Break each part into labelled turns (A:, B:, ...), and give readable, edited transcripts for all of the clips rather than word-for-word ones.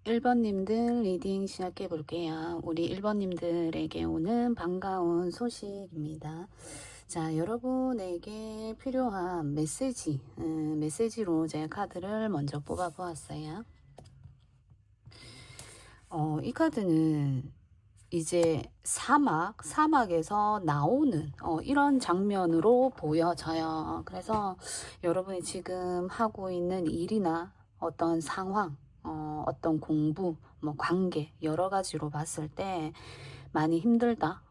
A: 1번님들 리딩 시작해 볼게요. 우리 1번님들에게 오는 반가운 소식입니다. 자, 여러분에게 필요한 메시지, 메시지로 제 카드를 먼저 뽑아 보았어요. 이 카드는 이제 사막에서 나오는 이런 장면으로 보여져요. 그래서 여러분이 지금 하고 있는 일이나 어떤 상황, 어떤 공부, 뭐 관계 여러 가지로 봤을 때 많이 힘들다.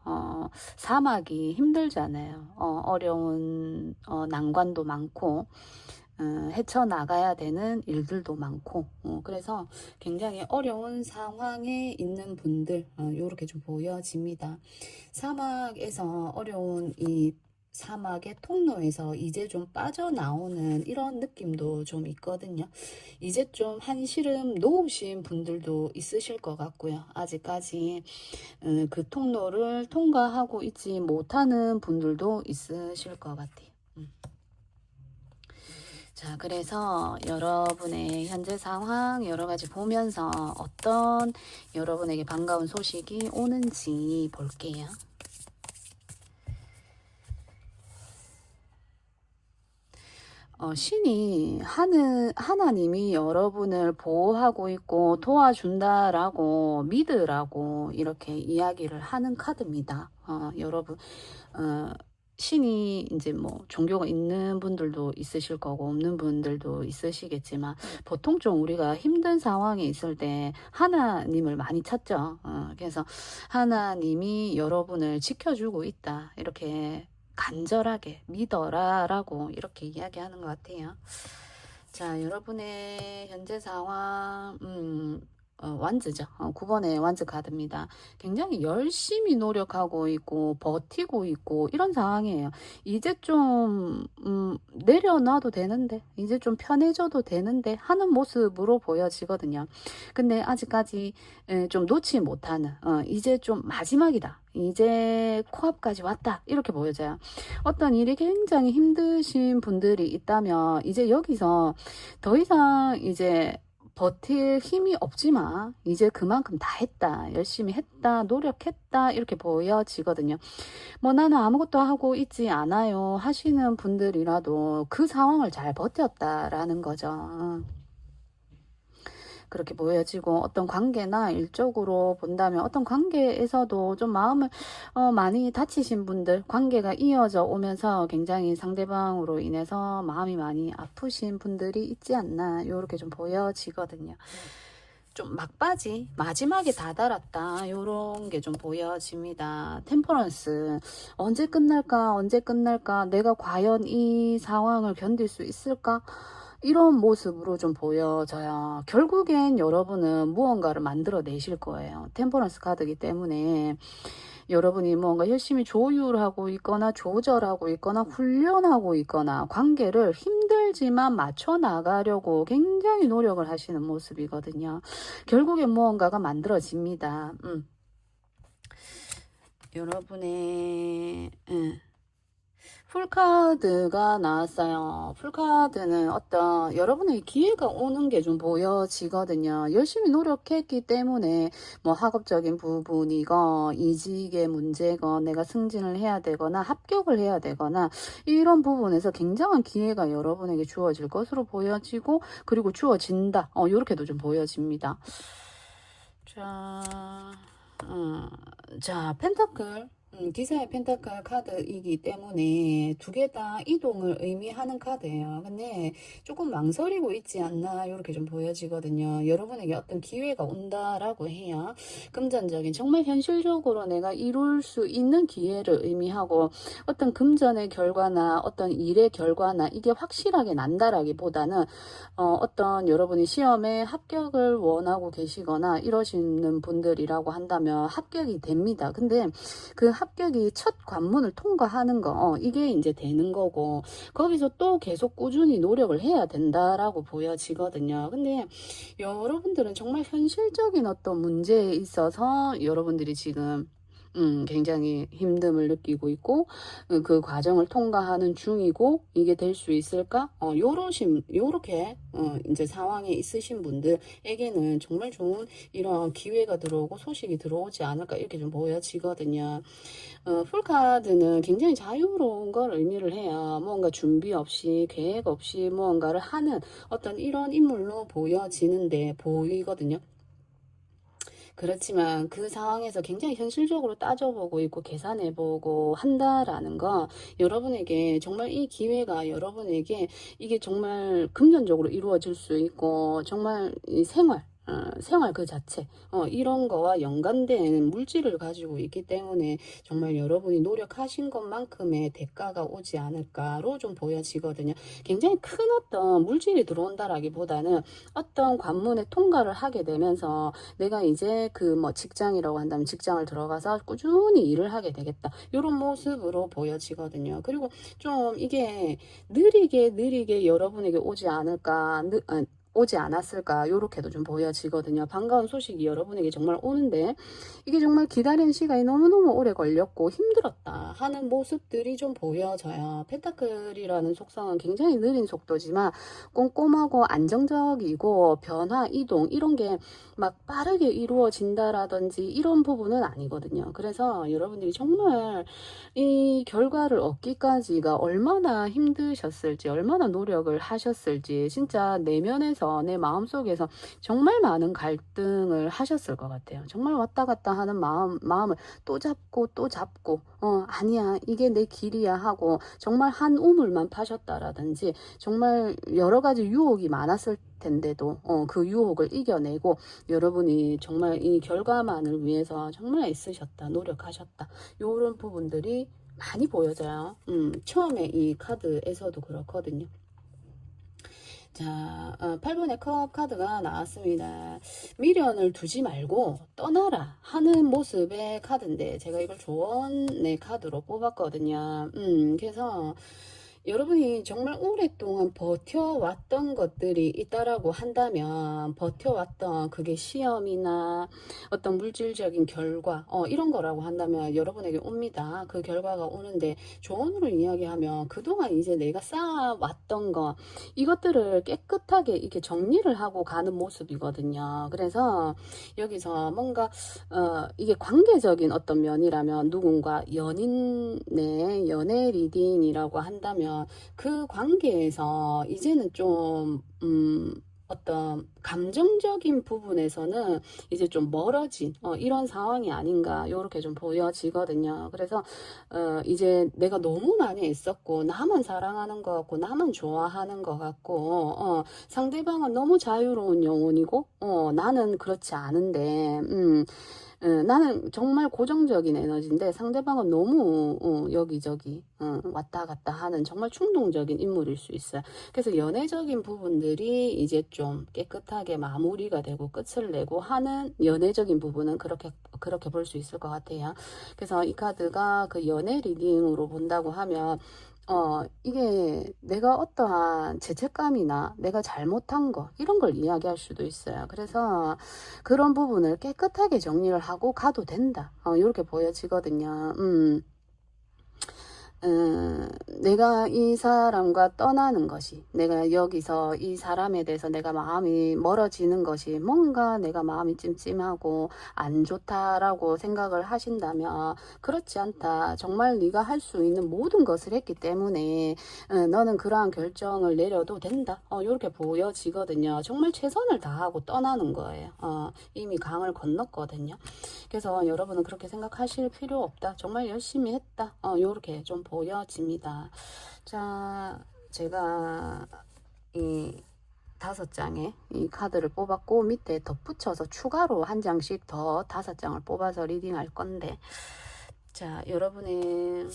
A: 사막이 힘들잖아요. 어려운 난관도 많고 헤쳐나가야 되는 일들도 많고 그래서 굉장히 어려운 상황에 있는 분들 이렇게 좀 보여집니다. 사막에서 어려운 이 사막의 통로에서 이제 좀 빠져나오는 이런 느낌도 좀 있거든요. 이제 좀 한시름 놓으신 분들도 있으실 것 같고요. 아직까지 그 통로를 통과하고 있지 못하는 분들도 있으실 것 같아요. 자, 그래서 여러분의 현재 상황 여러 가지 보면서 어떤 여러분에게 반가운 소식이 오는지 볼게요. 신이 하나님이 여러분을 보호하고 있고 도와준다라고 믿으라고 이렇게 이야기를 하는 카드입니다. 여러분, 신이 이제 뭐 종교가 있는 분들도 있으실 거고 없는 분들도 있으시겠지만 보통 좀 우리가 힘든 상황에 있을 때 하나님을 많이 찾죠. 그래서 하나님이 여러분을 지켜주고 있다. 이렇게 간절하게 믿어라 라고 이렇게 이야기하는 것 같아요. 자, 여러분의 현재 상황 완즈죠. 9번의 완즈 카드입니다. 굉장히 열심히 노력하고 있고 버티고 있고 이런 상황이에요. 이제 좀 내려놔도 되는데 이제 좀 편해져도 되는데 하는 모습으로 보여지거든요. 근데 아직까지 좀 놓지 못하는 이제 좀 마지막이다. 이제 코앞까지 왔다. 이렇게 보여져요. 어떤 일이 굉장히 힘드신 분들이 있다면 이제 여기서 더 이상 이제 버틸 힘이 없지만 이제 그만큼 다 했다. 열심히 했다. 노력했다. 이렇게 보여지거든요. 뭐 나는 아무것도 하고 있지 않아요 하시는 분들이라도 그 상황을 잘 버텼다라는 거죠. 그렇게 보여지고 어떤 관계나 일적으로 본다면 어떤 관계에서도 좀 마음을 많이 다치신 분들 관계가 이어져 오면서 굉장히 상대방으로 인해서 마음이 많이 아프신 분들이 있지 않나 이렇게 좀 보여지거든요. 좀 막바지 마지막에 다다랐다 요런 게 좀 보여집니다. 템퍼런스 언제 끝날까 내가 과연 이 상황을 견딜 수 있을까 이런 모습으로 좀 보여져요. 결국엔 여러분은 무언가를 만들어 내실 거예요. 템퍼런스 카드이기 때문에 여러분이 뭔가 열심히 조율하고 있거나 조절하고 있거나 훈련하고 있거나 관계를 힘들지만 맞춰 나가려고 굉장히 노력을 하시는 모습이거든요. 결국엔 무언가가 만들어집니다. 여러분의 풀카드가 나왔어요. 풀카드는 어떤 여러분의 기회가 오는 게 좀 보여지거든요. 열심히 노력했기 때문에 뭐 학업적인 부분이건 이직의 문제건 내가 승진을 해야 되거나 합격을 해야 되거나 이런 부분에서 굉장한 기회가 여러분에게 주어질 것으로 보여지고 그리고 주어진다. 이렇게도 좀 보여집니다. 자, 펜타클. 기사의 펜타클 카드이기 때문에 두 개 다 이동을 의미하는 카드예요. 근데 조금 망설이고 있지 않나 이렇게 좀 보여지거든요. 여러분에게 어떤 기회가 온다라고 해요. 금전적인 정말 현실적으로 내가 이룰 수 있는 기회를 의미하고 어떤 금전의 결과나 어떤 일의 결과나 이게 확실하게 난다라기보다는 어떤 여러분이 시험에 합격을 원하고 계시거나 이러시는 분들이라고 한다면 합격이 됩니다. 근데 그 합격이 첫 관문을 통과하는 거 이게 이제 되는 거고 거기서 또 계속 꾸준히 노력을 해야 된다라고 보여지거든요. 근데 여러분들은 정말 현실적인 어떤 문제에 있어서 여러분들이 지금 굉장히 힘듦을 느끼고 있고 그 과정을 통과하는 중이고 이게 될 수 있을까? 요렇게 이제 상황에 있으신 분들에게는 정말 좋은 이런 기회가 들어오고 소식이 들어오지 않을까 이렇게 좀 보여지거든요. 풀카드는 굉장히 자유로운 걸 의미를 해요. 뭔가 준비 없이 계획 없이 무언가를 하는 어떤 이런 인물로 보이거든요. 그렇지만 그 상황에서 굉장히 현실적으로 따져보고 있고 계산해보고 한다라는 거 여러분에게 정말 이 기회가 여러분에게 이게 정말 금전적으로 이루어질 수 있고 정말 이 생활 그 자체 이런 거와 연관된 물질을 가지고 있기 때문에 정말 여러분이 노력하신 것만큼의 대가가 오지 않을까로 좀 보여지거든요. 굉장히 큰 어떤 물질이 들어온다라기보다는 어떤 관문에 통과를 하게 되면서 내가 이제 그 뭐 직장이라고 한다면 직장을 들어가서 꾸준히 일을 하게 되겠다 이런 모습으로 보여지거든요. 그리고 좀 이게 느리게 여러분에게 오지 않을까 오지 않았을까 요렇게도 좀 보여지거든요. 반가운 소식이 여러분에게 정말 오는데 이게 정말 기다리는 시간이 너무너무 오래 걸렸고 힘들었다 하는 모습들이 좀 보여져요. 펜타클이라는 속성은 굉장히 느린 속도지만 꼼꼼하고 안정적이고 변화, 이동 이런 게 막 빠르게 이루어진다라든지 이런 부분은 아니거든요. 그래서 여러분들이 정말 이 결과를 얻기까지가 얼마나 힘드셨을지 얼마나 노력을 하셨을지 진짜 내면에서 내 마음속에서 정말 많은 갈등을 하셨을 것 같아요. 정말 왔다 갔다 하는 마음을 또 잡고 아니야 이게 내 길이야 하고 정말 한 우물만 파셨다라든지 정말 여러 가지 유혹이 많았을 텐데도 그 유혹을 이겨내고 여러분이 정말 이 결과만을 위해서 정말 애쓰셨다 노력하셨다 이런 부분들이 많이 보여져요. 처음에 이 카드에서도 그렇거든요. 자, 8번의 컵 카드가 나왔습니다. 미련을 두지 말고 떠나라 하는 모습의 카드인데 제가 이걸 조언의 카드로 뽑았거든요. 그래서 여러분이 정말 오랫동안 버텨왔던 것들이 있다라고 한다면 버텨왔던 그게 시험이나 어떤 물질적인 결과 이런 거라고 한다면 여러분에게 옵니다. 그 결과가 오는데 조언으로 이야기하면 그동안 이제 내가 쌓아왔던 거 이것들을 깨끗하게 이렇게 정리를 하고 가는 모습이거든요. 그래서 여기서 뭔가 이게 관계적인 어떤 면이라면 누군가 연인의 연애 리딩이라고 한다면 그 관계에서 이제는 좀 어떤 감정적인 부분에서는 이제 좀 멀어진 이런 상황이 아닌가 요렇게 좀 보여지거든요. 그래서 이제 내가 너무 많이 애썼고 나만 사랑하는 것 같고 나만 좋아하는 것 같고 상대방은 너무 자유로운 영혼이고 나는 그렇지 않은데 나는 정말 고정적인 에너지인데 상대방은 너무 여기저기 왔다 갔다 하는 정말 충동적인 인물일 수 있어요. 그래서 연애적인 부분들이 이제 좀 깨끗하게 마무리가 되고 끝을 내고 하는 연애적인 부분은 그렇게 볼 수 있을 것 같아요. 그래서 이 카드가 그 연애 리딩으로 본다고 하면 이게 내가 어떠한 죄책감이나 내가 잘못한 거 이런 걸 이야기할 수도 있어요. 그래서 그런 부분을 깨끗하게 정리를 하고 가도 된다. 이렇게 보여지거든요. 내가 이 사람과 떠나는 것이 내가 여기서 이 사람에 대해서 내가 마음이 멀어지는 것이 뭔가 내가 마음이 찜찜하고 안 좋다라고 생각을 하신다면 그렇지 않다. 정말 네가 할 수 있는 모든 것을 했기 때문에 너는 그러한 결정을 내려도 된다. 이렇게 보여지거든요. 정말 최선을 다하고 떠나는 거예요. 이미 강을 건넜거든요. 그래서 여러분은 그렇게 생각하실 필요 없다. 정말 열심히 했다. 이렇게 좀 보여집니다. 자, 제가 이 5장의 이 카드를 뽑았고 밑에 덧붙여서 추가로 한 장씩 더 5장을 뽑아서 리딩할 건데 자, 여러분의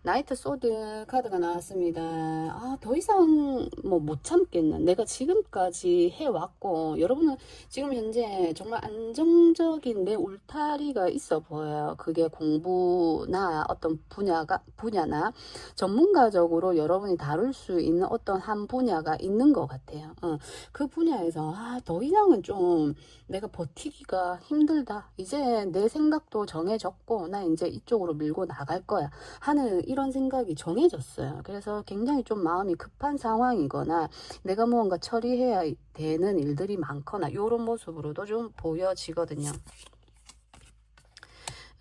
A: 나이트 소드 카드가 나왔습니다. 아, 더 이상 뭐 못 참겠는. 내가 지금까지 해왔고, 여러분은 지금 현재 정말 안정적인 내 울타리가 있어 보여요. 그게 공부나 어떤 분야나 전문가적으로 여러분이 다룰 수 있는 어떤 한 분야가 있는 것 같아요. 그 분야에서, 더 이상은 좀 내가 버티기가 힘들다. 이제 내 생각도 정해졌고, 나 이제 이쪽으로 밀고 나갈 거야. 하는 이런 생각이 정해졌어요. 그래서 굉장히 좀 마음이 급한 상황이거나 내가 무언가 처리해야 되는 일들이 많거나 이런 모습으로도 좀 보여지거든요.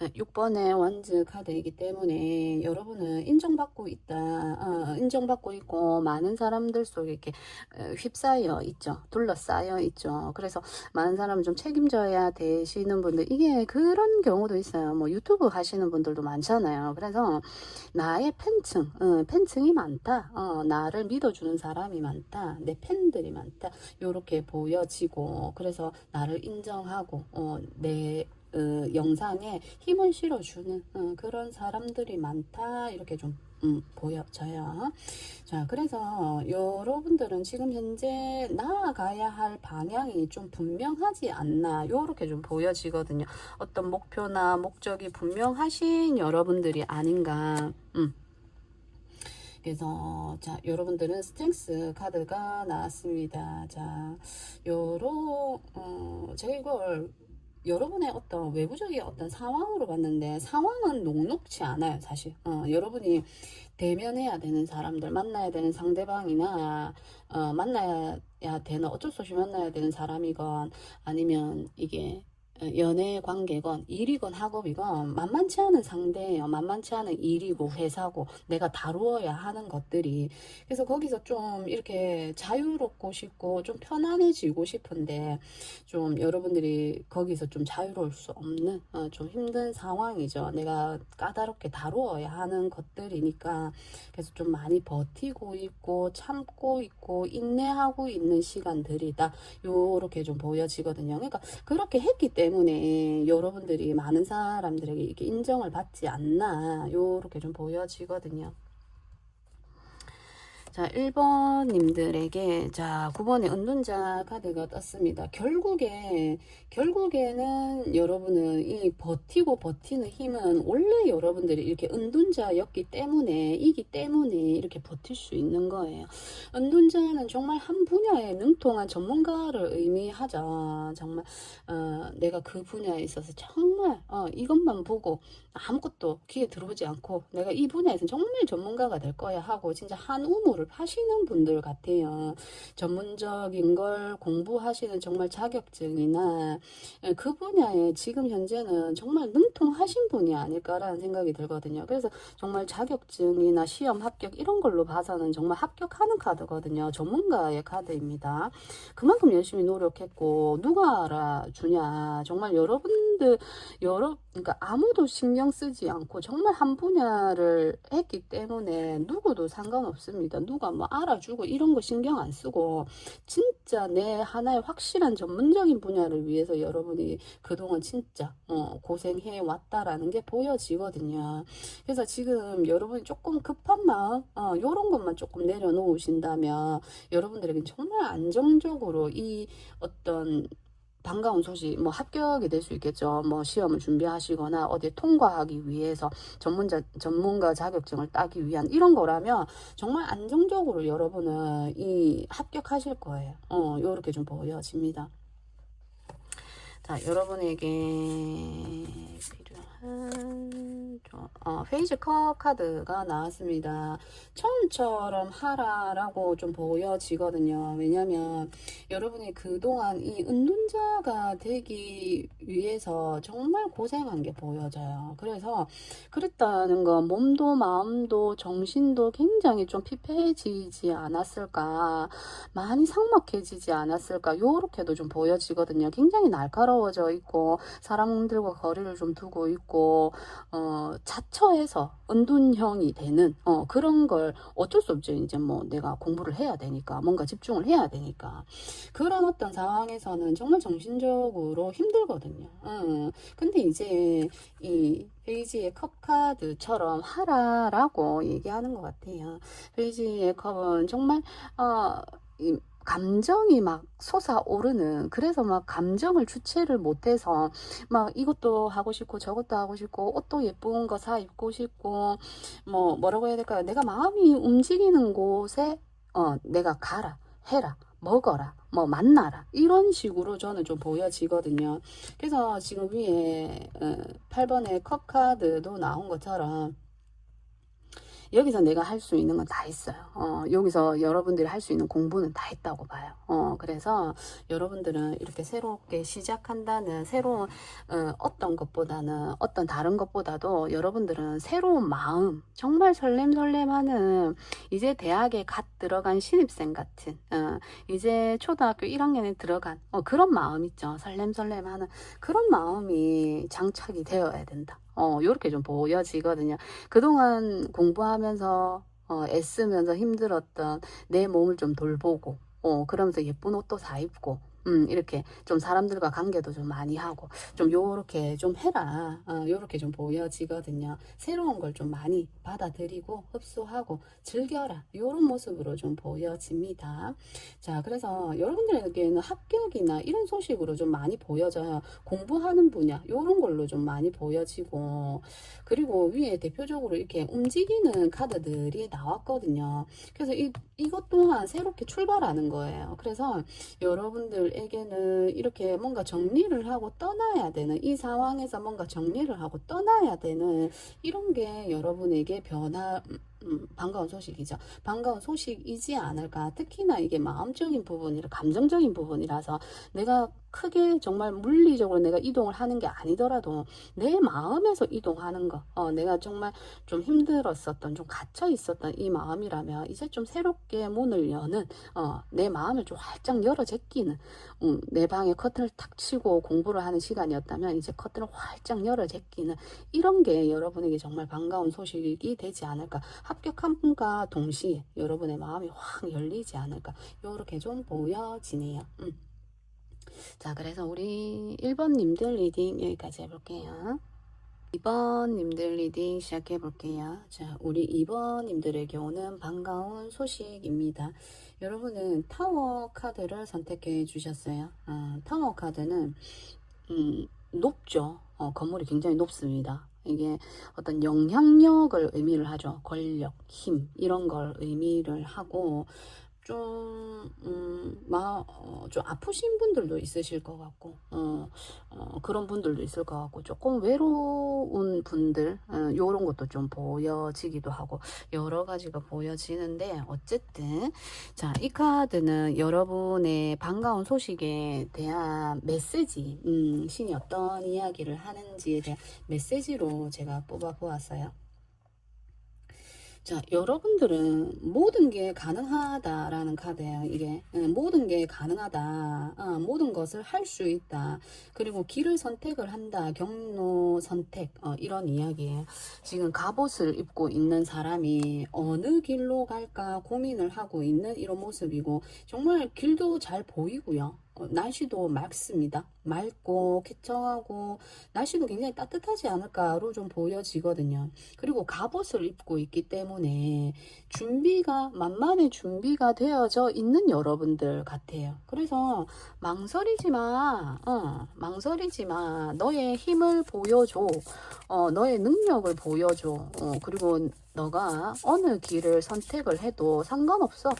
A: 6번의 원즈 카드이기 때문에 여러분은 인정받고 있다. 인정받고 있고 많은 사람들 속에 이렇게 휩싸여 있죠. 둘러싸여 있죠. 그래서 많은 사람을 좀 책임져야 되시는 분들, 이게 그런 경우도 있어요. 뭐 유튜브 하시는 분들도 많잖아요. 그래서 나의 팬층이 많다. 나를 믿어주는 사람이 많다. 내 팬들이 많다. 요렇게 보여지고, 그래서 나를 인정하고 내 영상에 힘을 실어주는 그런 사람들이 많다. 이렇게 좀 보여져요. 자, 그래서 여러분들은 지금 현재 나아가야 할 방향이 좀 분명하지 않나, 요렇게 좀 보여지거든요. 어떤 목표나 목적이 분명하신 여러분들이 아닌가. 그래서 자, 여러분들은 스트렝스 카드가 나왔습니다. 자, 제가 이걸 여러분의 어떤 외부적인 어떤 상황으로 봤는데, 상황은 녹록치 않아요, 사실. 여러분이 대면해야 되는 사람들, 만나야 되는 상대방이나, 만나야 되는, 어쩔 수 없이 만나야 되는 사람이건, 아니면 이게 연애 관계건 일이건 학업이건 만만치 않은 상대예요. 만만치 않은 일이고 회사고 내가 다루어야 하는 것들이. 그래서 거기서 좀 이렇게 자유롭고 싶고 좀 편안해지고 싶은데, 좀 여러분들이 거기서 좀 자유로울 수 없는 좀 힘든 상황이죠. 내가 까다롭게 다루어야 하는 것들이니까. 그래서 좀 많이 버티고 있고 참고 있고 인내하고 있는 시간들이다. 요렇게 좀 보여지거든요. 그러니까 그렇게 했기 때문에 여러분들이 많은 사람들에게 이렇게 인정을 받지 않나, 요렇게 좀 보여지거든요. 자, 1번님들에게, 자, 9번의 은둔자 카드가 떴습니다. 결국에는 여러분은 이 버티고 버티는 힘은 원래 여러분들이 이렇게 은둔자였기 때문에, 이기 때문에 이렇게 버틸 수 있는 거예요. 은둔자는 정말 한 분야에 능통한 전문가를 의미하죠. 정말, 내가 그 분야에 있어서 정말, 이것만 보고 아무것도 귀에 들어오지 않고 내가 이 분야에서 정말 전문가가 될 거야 하고 진짜 한 우물을 파시는 분들 같아요. 전문적인 걸 공부하시는 정말 자격증이나 그 분야에 지금 현재는 정말 능통하신 분이 아닐까라는 생각이 들거든요. 그래서 정말 자격증이나 시험 합격 이런 걸로 봐서는 정말 합격하는 카드거든요. 전문가의 카드입니다. 그만큼 열심히 노력했고 누가 알아주냐. 정말 그러니까 아무도 신경 쓰지 않고 정말 한 분야를 했기 때문에 누구도 상관없습니다. 누가 뭐 알아주고 이런 거 신경 안 쓰고 진짜 내 하나의 확실한 전문적인 분야를 위해서 여러분이 그동안 진짜 고생해 왔다라는 게 보여지거든요. 그래서 지금 여러분이 조금 급한 마음 요런 것만 조금 내려놓으신다면 여러분들에게 정말 안정적으로 이 어떤 반가운 소식, 뭐 합격이 될 수 있겠죠. 뭐 시험을 준비하시거나 어디에 통과하기 위해서 전문가 자격증을 따기 위한 이런 거라면 정말 안정적으로 여러분은 이 합격하실 거예요. 요렇게 좀 보여집니다. 자, 여러분에게 필요한 페이지 컵 카드가 나왔습니다. 처음처럼 하라라고 좀 보여지거든요. 왜냐면 여러분이 그동안 이 은둔자가 되기 위해서 정말 고생한 게 보여져요. 그래서 그랬다는 건 몸도 마음도 정신도 굉장히 좀 피폐해지지 않았을까, 많이 삭막해지지 않았을까, 요렇게도 좀 보여지거든요. 굉장히 날카로워져 있고 사람들과 거리를 좀 두고 있고 자처해서 은둔형이 되는 그런 걸 어쩔 수 없죠. 이제 뭐 내가 공부를 해야 되니까 뭔가 집중을 해야 되니까 그런 어떤 상황에서는 정말 정신적으로 힘들거든요. 근데 이제 이 페이지의 컵 카드처럼 하라라고 얘기하는 것 같아요. 페이지의 컵은 정말 이 감정이 막 솟아오르는, 그래서 막 감정을 주체를 못해서 막 이것도 하고 싶고 저것도 하고 싶고 옷도 예쁜 거 사 입고 싶고 뭐라고 해야 될까요? 내가 마음이 움직이는 곳에 내가 가라, 해라, 먹어라, 뭐 만나라, 이런 식으로 저는 좀 보여지거든요. 그래서 지금 위에 8번의 컵 카드도 나온 것처럼 여기서 내가 할 수 있는 건 다 했어요. 여기서 여러분들이 할 수 있는 공부는 다 했다고 봐요. 그래서 여러분들은 이렇게 새롭게 시작한다는 새로운 어떤 것보다는 어떤 다른 것보다도 여러분들은 새로운 마음, 정말 설렘설렘하는 이제 대학에 갓 들어간 신입생 같은 이제 초등학교 1학년에 들어간 그런 마음 있죠. 설렘설렘하는 그런 마음이 장착이 되어야 된다. 요렇게 좀 보여지거든요. 그동안 공부하면서 애쓰면서 힘들었던 내 몸을 좀 돌보고 그러면서 예쁜 옷도 사 입고 이렇게 좀 사람들과 관계도 좀 많이 하고 좀 요렇게 좀 해라, 요렇게 좀 보여지거든요. 새로운 걸 좀 많이 받아들이고 흡수하고 즐겨라, 요런 모습으로 좀 보여집니다. 자, 그래서 여러분들에게는 합격이나 이런 소식으로 좀 많이 보여져요. 공부하는 분야 요런 걸로 좀 많이 보여지고, 그리고 위에 대표적으로 이렇게 움직이는 카드들이 나왔거든요. 그래서 이것 또한 새롭게 출발하는 거예요. 그래서 여러분들에게는 이렇게 뭔가 정리를 하고 떠나야 되는, 이 상황에서 뭔가 정리를 하고 떠나야 되는 이런 게 여러분에게 반가운 소식이죠. 반가운 소식이지 않을까. 특히나 이게 마음적인 부분이라, 감정적인 부분이라서 내가 크게 정말 물리적으로 내가 이동을 하는 게 아니더라도 내 마음에서 이동하는 거, 내가 정말 좀 힘들었었던, 좀 갇혀 있었던 이 마음이라면 이제 좀 새롭게 문을 여는, 내 마음을 좀 활짝 열어 제끼는, 내 방에 커튼을 탁 치고 공부를 하는 시간이었다면 이제 커튼을 활짝 열어 제끼는 이런 게 여러분에게 정말 반가운 소식이 되지 않을까. 합격함과 동시에 여러분의 마음이 확 열리지 않을까, 요렇게 좀 보여지네요. 자, 그래서 우리 1번 님들 리딩 여기까지 해볼게요. 2번 님들 리딩 시작해 볼게요. 자, 우리 2번 님들에게 오는 반가운 소식입니다. 여러분은 타워 카드를 선택해 주셨어요. 타워 카드는 높죠. 건물이 굉장히 높습니다. 이게 어떤 영향력을 의미를 하죠. 권력, 힘 이런 걸 의미를 하고 좀, 좀 아프신 분들도 있으실 것 같고, 그런 분들도 있을 것 같고, 조금 외로운 분들, 요런 것도 좀 보여지기도 하고, 여러 가지가 보여지는데, 어쨌든, 자, 이 카드는 여러분의 반가운 소식에 대한 메시지, 신이 어떤 이야기를 하는지에 대한 메시지로 제가 뽑아 보았어요. 자, 여러분들은 모든 게 가능하다라는 카드예요. 이게 모든 게 가능하다, 모든 것을 할 수 있다, 그리고 길을 선택을 한다, 경로 선택, 이런 이야기예요. 지금 갑옷을 입고 있는 사람이 어느 길로 갈까 고민을 하고 있는 이런 모습이고, 정말 길도 잘 보이고요. 날씨도 맑습니다. 맑고 쾌청하고 날씨도 굉장히 따뜻하지 않을까로 좀 보여지거든요. 그리고 갑옷을 입고 있기 때문에 만만의 준비가 되어져 있는 여러분들 같아요. 그래서 망설이지 마. 망설이지 마. 너의 힘을 보여줘. 너의 능력을 보여줘. 그리고 너가 어느 길을 선택을 해도 상관없어.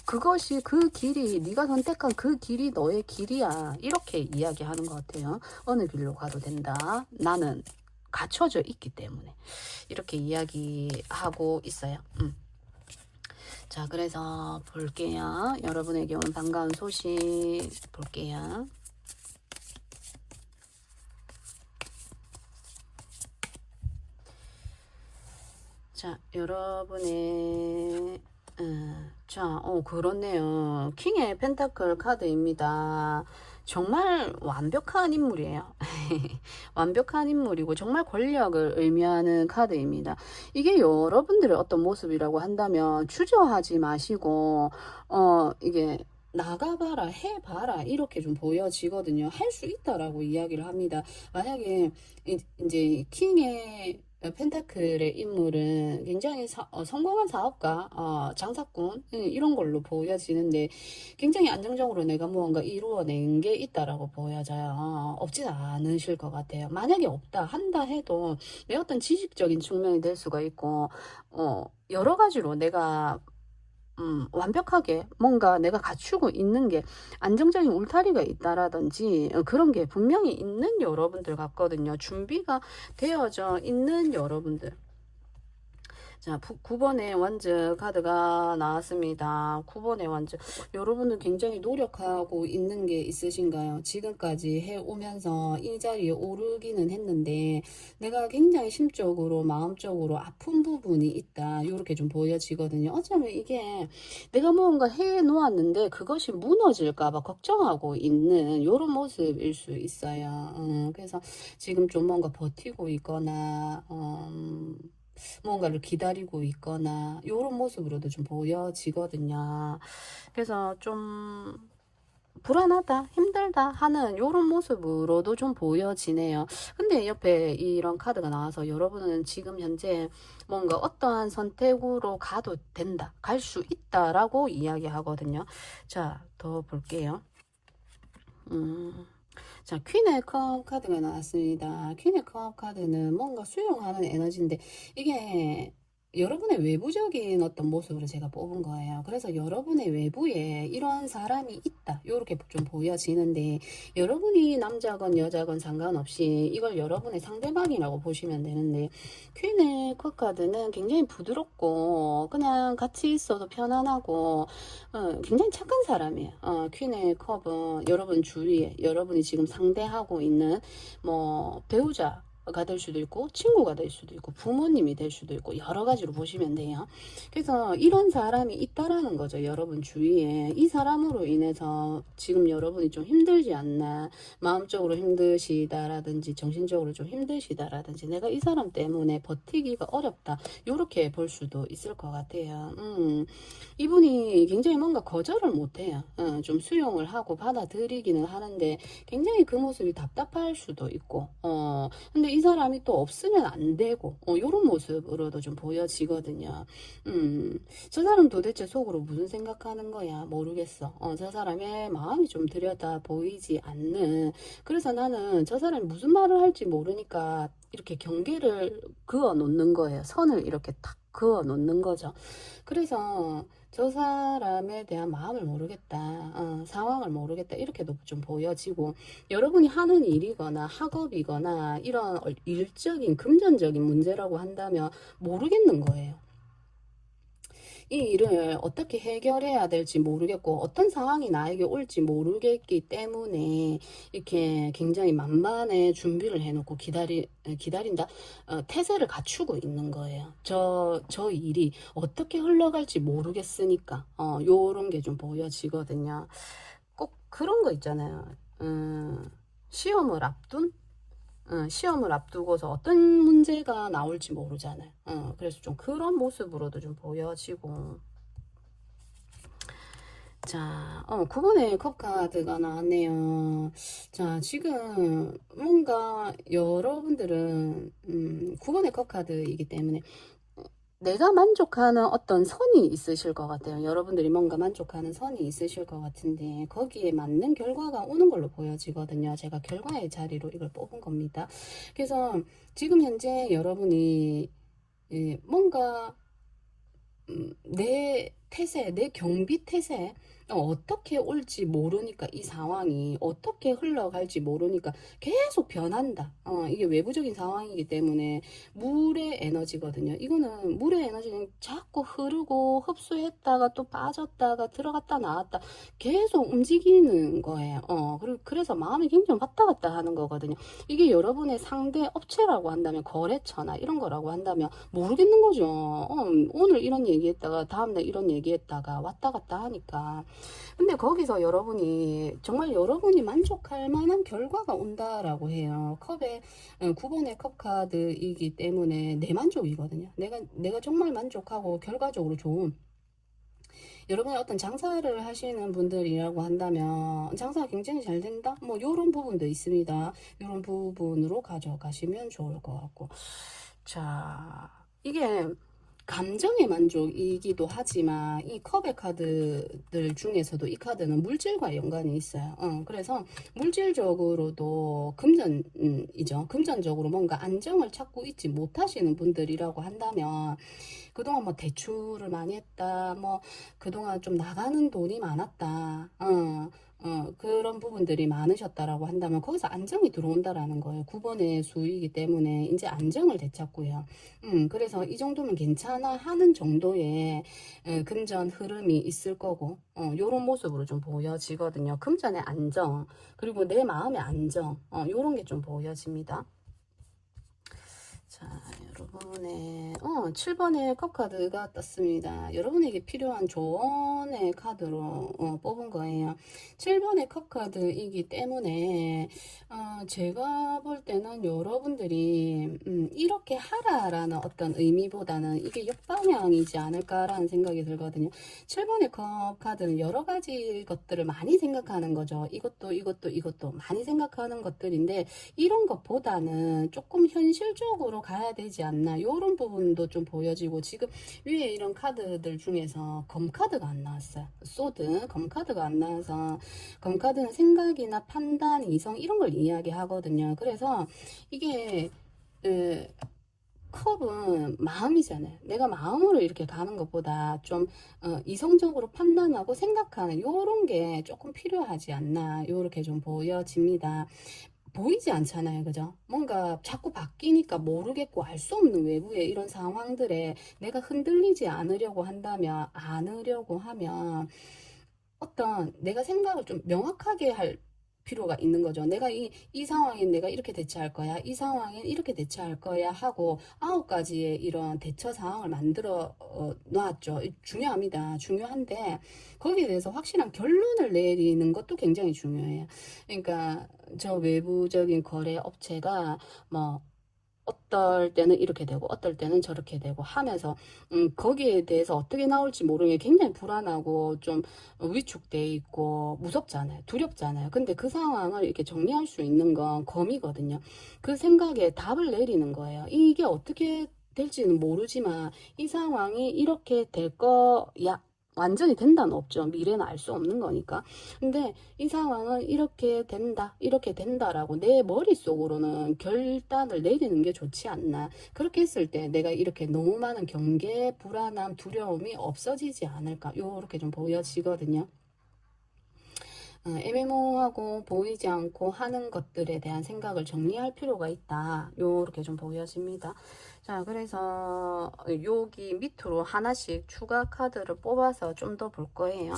A: 그것이 그 길이, 네가 선택한 그 길이 너의 길이야. 이렇게 이야기하는 것 같아요. 어느 길로 가도 된다. 나는 갖춰져 있기 때문에. 이렇게 이야기하고 있어요. 자, 그래서 볼게요. 여러분에게 오는 반가운 소식 볼게요. 자, 여러분의 자, 그렇네요. 킹의 펜타클 카드입니다. 정말 완벽한 인물이에요. 완벽한 인물이고 정말 권력을 의미하는 카드입니다. 이게 여러분들의 어떤 모습이라고 한다면 주저하지 마시고 이게 나가봐라, 해봐라, 이렇게 좀 보여지거든요. 할 수 있다라고 이야기를 합니다. 만약에 이제 킹의 펜타클의 인물은 굉장히 성공한 사업가, 장사꾼, 이런 걸로 보여지는데 굉장히 안정적으로 내가 무언가 이루어낸 게 있다라고 보여져요. 없진 않으실 것 같아요. 만약에 없다 한다 해도 내 어떤 지식적인 측면이 될 수가 있고, 여러 가지로 내가 완벽하게 뭔가 내가 갖추고 있는 게 안정적인 울타리가 있다라든지 그런 게 분명히 있는 여러분들 같거든요. 준비가 되어져 있는 여러분들. 자, 9번의 원즈 카드가 나왔습니다. 9번의 원즈. 여러분은 굉장히 노력하고 있는 게 있으신가요? 지금까지 해오면서 이 자리에 오르기는 했는데 내가 굉장히 심적으로 마음적으로 아픈 부분이 있다. 이렇게 좀 보여지거든요. 어쩌면 이게 내가 뭔가 해놓았는데 그것이 무너질까봐 걱정하고 있는 이런 모습일 수 있어요. 그래서 지금 좀 뭔가 버티고 있거나 뭔가를 기다리고 있거나 이런 모습으로도 좀 보여지거든요. 그래서 좀 불안하다, 힘들다 하는 이런 모습으로도 좀 보여지네요. 근데 옆에 이런 카드가 나와서 여러분은 지금 현재 뭔가 어떠한 선택으로 가도 된다, 갈 수 있다라고 이야기하거든요. 자, 더 볼게요. 자, 퀸의 컵 카드가 나왔습니다. 퀸의 컵 카드는 뭔가 수용하는 에너지인데 이게 여러분의 외부적인 어떤 모습으로 제가 뽑은 거예요. 그래서 여러분의 외부에 이런 사람이 있다. 이렇게 좀 보여지는데 여러분이 남자건 여자건 상관없이 이걸 여러분의 상대방이라고 보시면 되는데 퀸의 컵 카드는 굉장히 부드럽고 그냥 같이 있어도 편안하고 굉장히 착한 사람이에요. 퀸의 컵은 여러분 주위에 여러분이 지금 상대하고 있는 뭐 배우자 가 될 수도 있고 친구가 될 수도 있고 부모님이 될 수도 있고 여러 가지로 보시면 돼요. 그래서 이런 사람이 있다라는 거죠. 여러분 주위에 이 사람으로 인해서 지금 여러분이 좀 힘들지 않나, 마음적으로 힘드시다라든지 정신적으로 좀 힘드시다라든지 내가 이 사람 때문에 버티기가 어렵다 이렇게 볼 수도 있을 것 같아요. 이분이 굉장히 뭔가 거절을 못해요. 좀 수용을 하고 받아들이기는 하는데 굉장히 그 모습이 답답할 수도 있고 근데 이 사람이 또 없으면 안 되고 이런 모습으로도 좀 보여지거든요. 저 사람 도대체 속으로 무슨 생각하는 거야 모르겠어. 저 사람의 마음이 좀 들여다 보이지 않는, 그래서 나는 저 사람이 무슨 말을 할지 모르니까 이렇게 경계를 그어 놓는 거예요. 선을 이렇게 탁 그어 놓는 거죠. 그래서 저 사람에 대한 마음을 모르겠다, 상황을 모르겠다 이렇게도 좀 보여지고 여러분이 하는 일이거나 학업이거나 이런 일적인 금전적인 문제라고 한다면 모르겠는 거예요. 이 일을 어떻게 해결해야 될지 모르겠고 어떤 상황이 나에게 올지 모르겠기 때문에 이렇게 굉장히 만반의 준비를 해놓고 기다린다? 태세를 갖추고 있는 거예요. 저 일이 어떻게 흘러갈지 모르겠으니까 요런 게 좀 보여지거든요. 꼭 그런 거 있잖아요. 시험을 앞둔? 시험을 앞두고서 어떤 문제가 나올지 모르잖아요. 그래서 좀 그런 모습으로도 좀 보여지고. 자, 9번의 컵 카드가 나왔네요. 자, 지금 뭔가 여러분들은 9번의 컵 카드이기 때문에 내가 만족하는 어떤 선이 있으실 것 같아요. 여러분들이 뭔가 만족하는 선이 있으실 것 같은데 거기에 맞는 결과가 오는 걸로 보여지거든요. 제가 결과의 자리로 이걸 뽑은 겁니다. 그래서 지금 현재 여러분이 뭔가 내 태세, 내 경비 태세 어떻게 올지 모르니까 이 상황이 어떻게 흘러갈지 모르니까 계속 변한다. 이게 외부적인 상황이기 때문에 물의 에너지거든요. 이거는 물의 에너지는 자꾸 흐르고 흡수했다가 또 빠졌다가 들어갔다 나왔다 계속 움직이는 거예요. 그래서 마음이 굉장히 왔다 갔다 하는 거거든요. 이게 여러분의 상대 업체라고 한다면 거래처나 이런 거라고 한다면 모르겠는 거죠. 오늘 이런 얘기했다가 다음날 이런 얘기했다가 왔다 갔다 하니까 근데 거기서 여러분이 정말 여러분이 만족할 만한 결과가 온다라고 해요. 9번의 컵 카드이기 때문에 내 만족이거든요. 내가 정말 만족하고 결과적으로 좋은, 여러분이 어떤 장사를 하시는 분들이라고 한다면 장사가 굉장히 잘 된다? 뭐 요런 부분도 있습니다. 요런 부분으로 가져가시면 좋을 것 같고. 자, 이게 감정의 만족이기도 하지만 이 컵의 카드들 중에서도 이 카드는 물질과 연관이 있어요. 그래서 물질적으로도 금전이죠. 금전적으로 뭔가 안정을 찾고 있지 못하시는 분들이라고 한다면 그동안 뭐 대출을 많이 했다, 뭐 그동안 좀 나가는 돈이 많았다, 그런 부분들이 많으셨다라고 한다면 거기서 안정이 들어온다라는 거예요. 9번의 수이기 때문에 이제 안정을 되찾고요. 그래서 이 정도면 괜찮아 하는 정도의 금전 흐름이 있을 거고, 요런 모습으로 좀 보여지거든요. 금전의 안정, 그리고 내 마음의 안정, 요런 게 좀 보여집니다. 자, 여러분의 7번의 컵 카드가 떴습니다. 여러분에게 필요한 조언의 카드로 뽑은 거예요. 7번의 컵 카드이기 때문에 제가 볼 때는 여러분들이 이렇게 하라라는 어떤 의미보다는 이게 역방향이지 않을까라는 생각이 들거든요. 7번의 컵 카드는 여러 가지 것들을 많이 생각하는 거죠. 이것도 많이 생각하는 것들인데 이런 것보다는 조금 현실적으로 가야 되지 않나, 요런 부분도 좀 보여지고, 지금 위에 이런 카드들 중에서 검카드가 안 나왔어요. 소드 검카드가 안 나와서, 검카드는 생각이나 판단, 이성 이런 걸 이야기하거든요. 그래서 이게 컵은 마음이잖아요. 내가 마음으로 이렇게 가는 것보다 좀 이성적으로 판단하고 생각하는 요런 게 조금 필요하지 않나, 요렇게 좀 보여집니다. 보이지 않잖아요. 그죠? 뭔가 자꾸 바뀌니까 모르겠고 알 수 없는 외부의 이런 상황들에 내가 흔들리지 않으려고 하면 어떤 내가 생각을 좀 명확하게 할 필요가 있는 거죠. 내가 이 상황엔 내가 이렇게 대처할 거야. 이 상황엔 이렇게 대처할 거야 하고 9가지의 이런 대처 상황을 만들어 놨죠. 중요합니다. 중요한데 거기에 대해서 확실한 결론을 내리는 것도 굉장히 중요해요. 그러니까 저 외부적인 거래 업체가 뭐 어떨 때는 이렇게 되고 어떨 때는 저렇게 되고 하면서 거기에 대해서 어떻게 나올지 모르게 굉장히 불안하고 좀 위축돼 있고 무섭잖아요. 두렵잖아요. 근데 그 상황을 이렇게 정리할 수 있는 건 검이거든요. 그 생각에 답을 내리는 거예요. 이게 어떻게 될지는 모르지만 이 상황이 이렇게 될 거야. 완전히 된다는 없죠. 미래는 알 수 없는 거니까. 근데 이 상황은 이렇게 된다라고 내 머릿속으로는 결단을 내리는 게 좋지 않나. 그렇게 했을 때 내가 이렇게 너무 많은 경계, 불안함, 두려움이 없어지지 않을까. 요렇게 좀 보여지거든요. 애매모호하고 보이지 않고 하는 것들에 대한 생각을 정리할 필요가 있다. 요렇게 좀 보여집니다. 자, 그래서 여기 밑으로 하나씩 추가 카드를 뽑아서 좀 더 볼 거예요.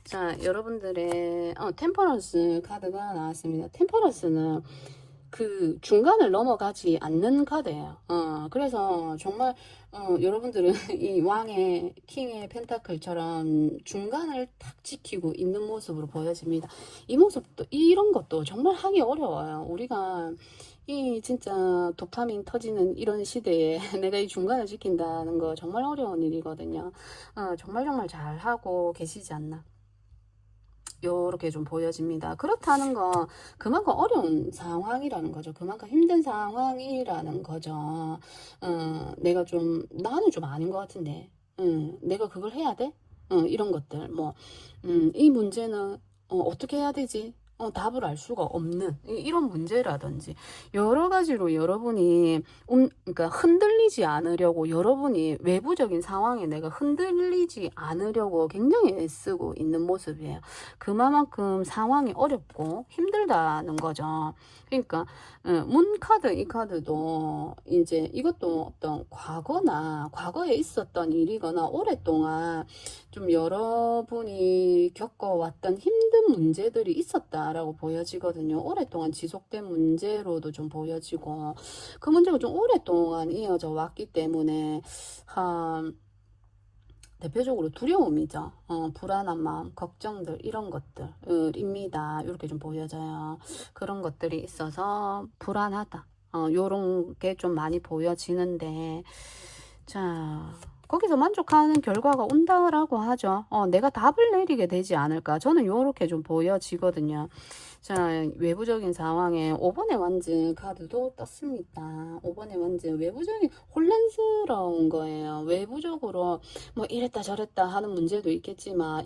A: 자, 여러분들의 템퍼런스 카드가 나왔습니다. 템퍼런스는 그 중간을 넘어가지 않는 카드예요. 그래서 정말 여러분들은 이 왕의 킹의 펜타클처럼 중간을 탁 지키고 있는 모습으로 보여집니다. 이 모습도 이런 것도 정말 하기 어려워요. 우리가 이 진짜 도파민 터지는 이런 시대에 내가 이 중간을 지킨다는 거 정말 어려운 일이거든요. 정말 잘하고 계시지 않나. 요렇게 좀 보여집니다. 그렇다는 건 그만큼 어려운 상황이라는 거죠. 그만큼 힘든 상황이라는 거죠. 나는 좀 아닌 것 같은데, 내가 그걸 해야 돼? 이런 것들, 이 문제는, 어떻게 해야 되지? 답을 알 수가 없는 이런 문제라든지 여러 가지로 여러분이 그러니까 흔들리지 않으려고, 여러분이 외부적인 상황에 내가 흔들리지 않으려고 굉장히 애쓰고 있는 모습이에요. 그만큼 상황이 어렵고 힘들다는 거죠. 그러니까 문카드 이 카드도 이제 이것도 어떤 과거에 있었던 일이거나 오랫동안 좀 여러분이 겪어왔던 힘든 문제들이 있었다라고 보여지거든요. 오랫동안 지속된 문제로도 좀 보여지고 그 문제가 좀 오랫동안 이어져 왔기 때문에 대표적으로 두려움이죠. 불안한 마음, 걱정들, 이런 것들입니다. 이렇게 좀 보여져요. 그런 것들이 있어서 불안하다. 요런 게 좀 많이 보여지는데, 자, 거기서 만족하는 결과가 온다라고 하죠. 내가 답을 내리게 되지 않을까. 저는 요렇게 좀 보여지거든요. 자, 외부적인 상황에 5번의 완즈 카드도 떴습니다. 5번의 완즈, 외부적인 혼란스러운 거예요. 외부적으로 뭐 이랬다 저랬다 하는 문제도 있겠지만,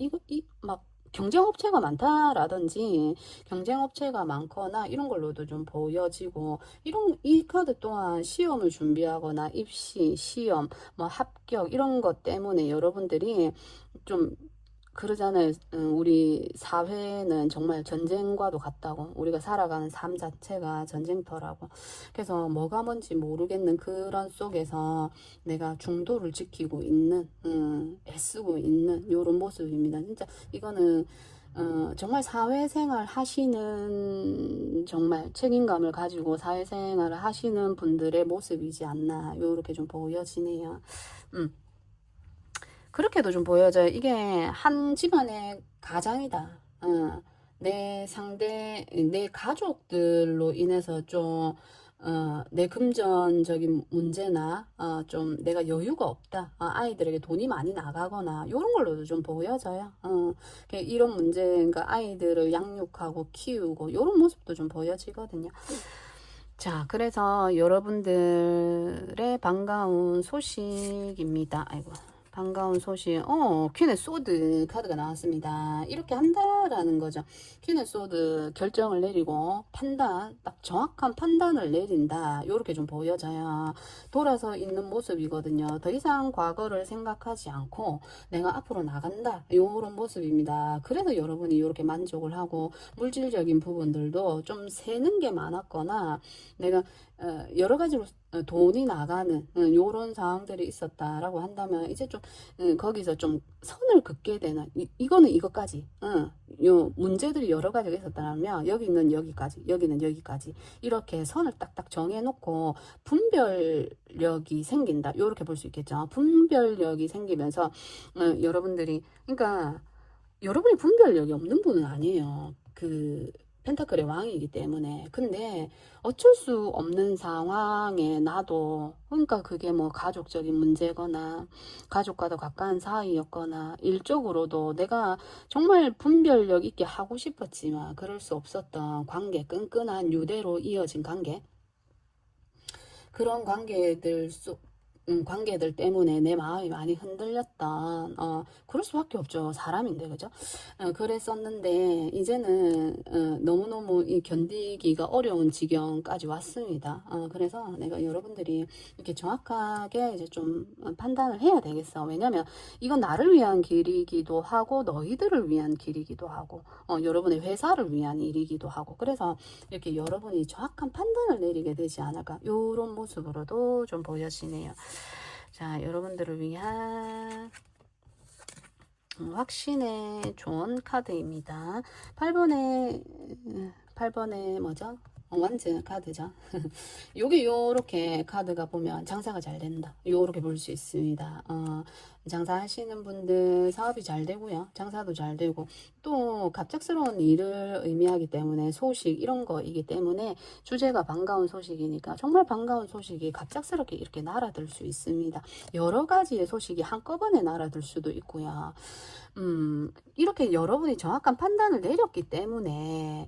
A: 막 경쟁업체가 많다라든지, 경쟁업체가 많거나 이런 걸로도 좀 보여지고, 이 카드 또한 시험을 준비하거나 입시, 시험, 뭐 합격 이런 것 때문에 여러분들이 좀 그러잖아요. 우리 사회는 정말 전쟁과도 같다고. 우리가 살아가는 삶 자체가 전쟁터라고. 그래서 뭐가 뭔지 모르겠는 그런 속에서 내가 중도를 지키고 있는, 애쓰고 있는 이런 모습입니다. 진짜 이거는 정말 사회생활 하시는, 정말 책임감을 가지고 사회생활을 하시는 분들의 모습이지 않나, 요렇게 좀 보여지네요. 그렇게도 좀 보여져요. 이게 한 집안의 가장이다. 내 가족들로 인해서 좀, 내 금전적인 문제나, 좀 내가 여유가 없다. 아이들에게 돈이 많이 나가거나, 요런 걸로도 좀 보여져요. 이런 문제, 그러니까 아이들을 양육하고 키우고, 요런 모습도 좀 보여지거든요. 자, 그래서 여러분들의 반가운 소식입니다. 아이고. 반가운 소식. 퀸의 소드 카드가 나왔습니다. 이렇게 한다라는 거죠. 퀸의 소드 결정을 내리고 딱 정확한 판단을 내린다. 요렇게 좀 보여져요. 돌아서 있는 모습이거든요. 더 이상 과거를 생각하지 않고 내가 앞으로 나간다. 요런 모습입니다. 그래서 여러분이 이렇게 만족을 하고, 물질적인 부분들도 좀 새는 게 많았거나, 내가 여러 가지로 돈이 나가는 요런 상황들이 있었다라고 한다면, 이제 좀 거기서 좀 선을 긋게 되는, 이거는 이것까지, 요 문제들이 여러 가지가 있었다면 여기는 여기까지, 여기는 여기까지, 이렇게 선을 딱딱 정해놓고 분별력이 생긴다. 요렇게 볼 수 있겠죠. 분별력이 생기면서 여러분들이, 그러니까 여러분이 분별력이 없는 분은 아니에요. 펜타클의 왕이기 때문에. 근데 어쩔 수 없는 상황에 나도, 그러니까 그게 뭐 가족적인 문제거나 가족과도 가까운 사이였거나 일적으로도 내가 정말 분별력 있게 하고 싶었지만 그럴 수 없었던 관계, 끈끈한 유대로 이어진 관계, 그런 관계들 때문에 내 마음이 많이 흔들렸던, 그럴 수밖에 없죠. 사람인데, 그죠? 그랬었는데, 이제는, 너무너무 견디기가 어려운 지경까지 왔습니다. 그래서 내가 여러분들이 이렇게 정확하게 이제 좀 판단을 해야 되겠어. 왜냐면, 이건 나를 위한 길이기도 하고, 너희들을 위한 길이기도 하고, 여러분의 회사를 위한 일이기도 하고, 그래서 이렇게 여러분이 정확한 판단을 내리게 되지 않을까. 요런 모습으로도 좀 보여지네요. 자, 여러분들을 위한 확신의 좋은 카드입니다. 8번에 뭐죠? 완즈 카드죠. 요게 요렇게 카드가 보면 장사가 잘 된다. 요렇게 볼 수 있습니다. 장사하시는 분들 사업이 잘 되고요. 장사도 잘 되고, 또 갑작스러운 일을 의미하기 때문에 소식 이런 거이기 때문에 주제가 반가운 소식이니까 정말 반가운 소식이 갑작스럽게 이렇게 날아들 수 있습니다. 여러 가지의 소식이 한꺼번에 날아들 수도 있고요. 이렇게 여러분이 정확한 판단을 내렸기 때문에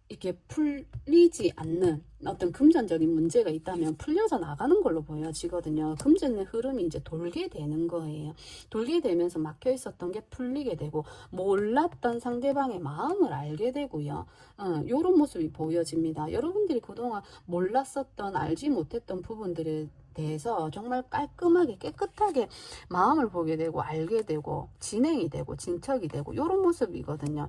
A: 이렇게 풀리지 않는 어떤 금전적인 문제가 있다면 풀려져 나가는 걸로 보여지거든요. 금전의 흐름이 이제 돌게 되는 거예요. 돌게 되면서 막혀 있었던 게 풀리게 되고, 몰랐던 상대방의 마음을 알게 되고요. 요런 모습이 보여집니다. 여러분들이 그동안 몰랐었던, 알지 못했던 부분들에 대해서 정말 깔끔하게 깨끗하게 마음을 보게 되고, 알게 되고, 진행이 되고, 진척이 되고, 요런 모습이거든요.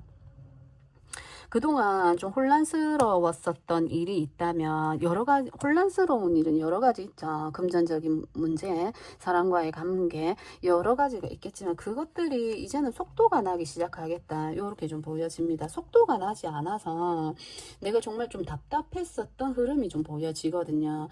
A: 그동안 좀 혼란스러웠었던 일이 있다면 여러 가지 혼란스러운 일은 여러 가지 있죠. 금전적인 문제, 사람과의 관계 여러 가지가 있겠지만 그것들이 이제는 속도가 나기 시작하겠다. 이렇게 좀 보여집니다. 속도가 나지 않아서 내가 정말 좀 답답했었던 흐름이 좀 보여지거든요.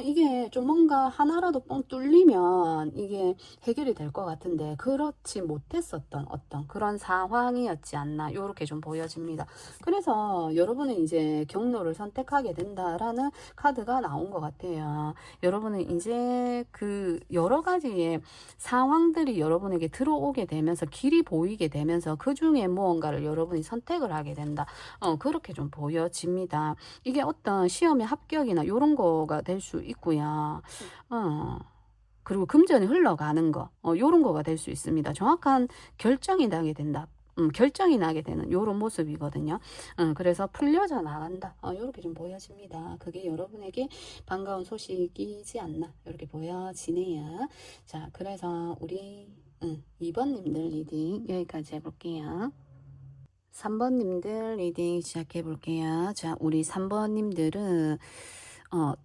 A: 이게 좀 뭔가 하나라도 뻥 뚫리면 이게 해결이 될 것 같은데 그렇지 못했었던 어떤 그런 상황이었지 않나 이렇게 좀 보여집니다. 그래서 여러분은 이제 경로를 선택하게 된다라는 카드가 나온 것 같아요. 여러분은 이제 그 여러 가지의 상황들이 여러분에게 들어오게 되면서 길이 보이게 되면서 그 중에 무언가를 여러분이 선택을 하게 된다. 그렇게 좀 보여집니다. 이게 어떤 시험의 합격이나 이런 거가 될 수 있고요. 그리고 금전이 흘러가는 거, 요런 거가 될 수 있습니다. 정확한 결정이 나게 된다. 결정이 나게 되는 요런 모습이거든요. 그래서 풀려져 나간다. 요렇게 좀 보여집니다. 그게 여러분에게 반가운 소식이지 않나. 요렇게 보여지네요. 자, 그래서 우리 2번님들 리딩 여기까지 해볼게요. 3번님들 리딩 시작해 볼게요. 자, 우리 3번님들은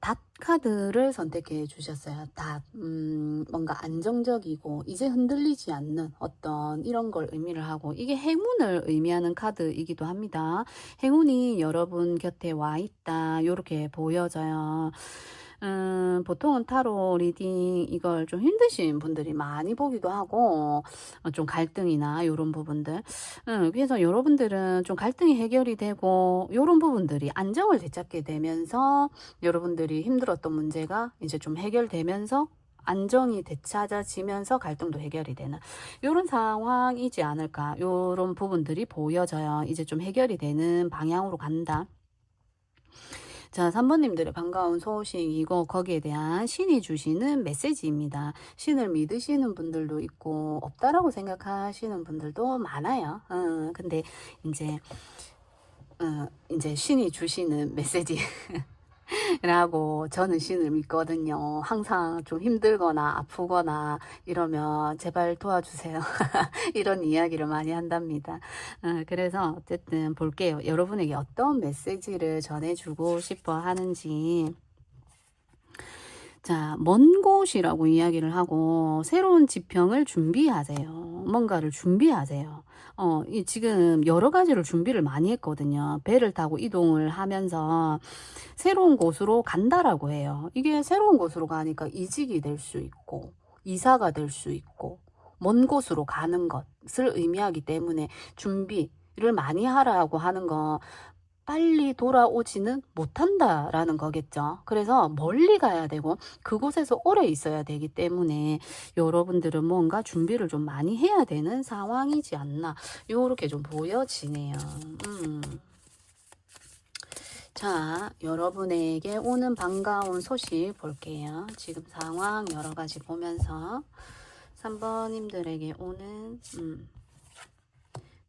A: 닷 카드를 선택해 주셨어요. 닷, 뭔가 안정적이고 이제 흔들리지 않는 어떤 이런 걸 의미를 하고 이게 행운을 의미하는 카드이기도 합니다. 행운이 여러분 곁에 와 있다. 이렇게 보여져요. 보통은 타로 리딩 이걸 좀 힘드신 분들이 많이 보기도 하고 좀 갈등이나 이런 부분들 그래서 여러분들은 좀 갈등이 해결이 되고 이런 부분들이 안정을 되찾게 되면서 여러분들이 힘들었던 문제가 이제 좀 해결되면서 안정이 되찾아지면서 갈등도 해결이 되는 이런 상황이지 않을까 이런 부분들이 보여져요. 이제 좀 해결이 되는 방향으로 간다. 자, 3번님들의 반가운 소식이고 거기에 대한 신이 주시는 메시지입니다. 신을 믿으시는 분들도 있고 없다라고 생각하시는 분들도 많아요. 근데 이제 신이 주시는 메시지 라고 저는 신을 믿거든요. 항상 좀 힘들거나 아프거나 이러면 제발 도와주세요. 이런 이야기를 많이 한답니다. 그래서 어쨌든 볼게요. 여러분에게 어떤 메시지를 전해주고 싶어 하는지. 자, 먼 곳이라고 이야기를 하고 새로운 지평을 준비하세요. 뭔가를 준비하세요. 지금 여러 가지를 준비를 많이 했거든요. 배를 타고 이동을 하면서 새로운 곳으로 간다라고 해요. 이게 새로운 곳으로 가니까 이직이 될 수 있고 이사가 될 수 있고 먼 곳으로 가는 것을 의미하기 때문에 준비를 많이 하라고 하는 거 빨리 돌아오지는 못한다라는 거겠죠. 그래서 멀리 가야 되고 그곳에서 오래 있어야 되기 때문에 여러분들은 뭔가 준비를 좀 많이 해야 되는 상황이지 않나 요렇게 좀 보여지네요. 자, 여러분에게 오는 반가운 소식 볼게요. 지금 상황 여러 가지 보면서 3번님들에게 오는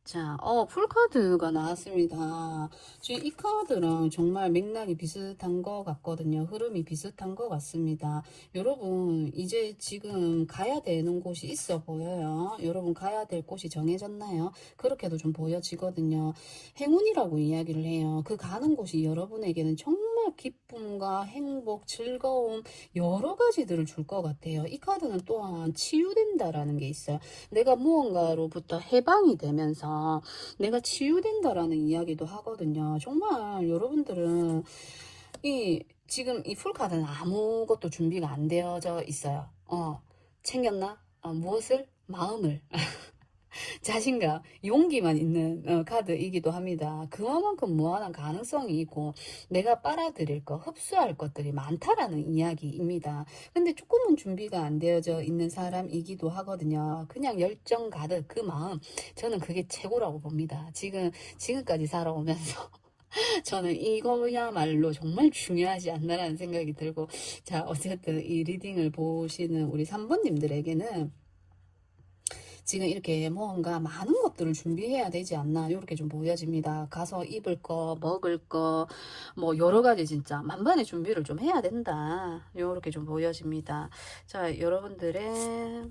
A: 자, 풀카드가 나왔습니다. 지금 이 카드랑 정말 맥락이 비슷한 것 같거든요. 흐름이 비슷한 것 같습니다. 여러분, 이제 지금 가야 되는 곳이 있어 보여요. 여러분, 가야 될 곳이 정해졌나요? 그렇게도 좀 보여지거든요. 행운이라고 이야기를 해요. 그 가는 곳이 여러분에게는 정말 기쁨과 행복, 즐거움, 여러 가지들을 줄 것 같아요. 이 카드는 또한 치유된다라는 게 있어요. 내가 무언가로부터 해방이 되면서 내가 치유된다라는 이야기도 하거든요. 정말 여러분들은 지금 이 풀카드는 아무것도 준비가 안 되어져 있어요. 챙겼나? 무엇을? 마음을. 자신감, 용기만 있는 카드이기도 합니다. 그만큼 무한한 가능성이 있고 내가 빨아들일 것, 흡수할 것들이 많다라는 이야기입니다. 근데 조금은 준비가 안 되어져 있는 사람이기도 하거든요. 그냥 열정 가득 그 마음, 저는 그게 최고라고 봅니다. 지금까지 살아오면서 저는 이거야말로 정말 중요하지 않나라는 생각이 들고, 자, 어쨌든 이 리딩을 보시는 우리 3번님들에게는 지금 이렇게 뭔가 많은 것들을 준비해야 되지 않나 이렇게 좀 보여집니다. 가서 입을 거, 먹을 거, 뭐 여러 가지 진짜 만반의 준비를 좀 해야 된다. 이렇게 좀 보여집니다. 자, 여러분들의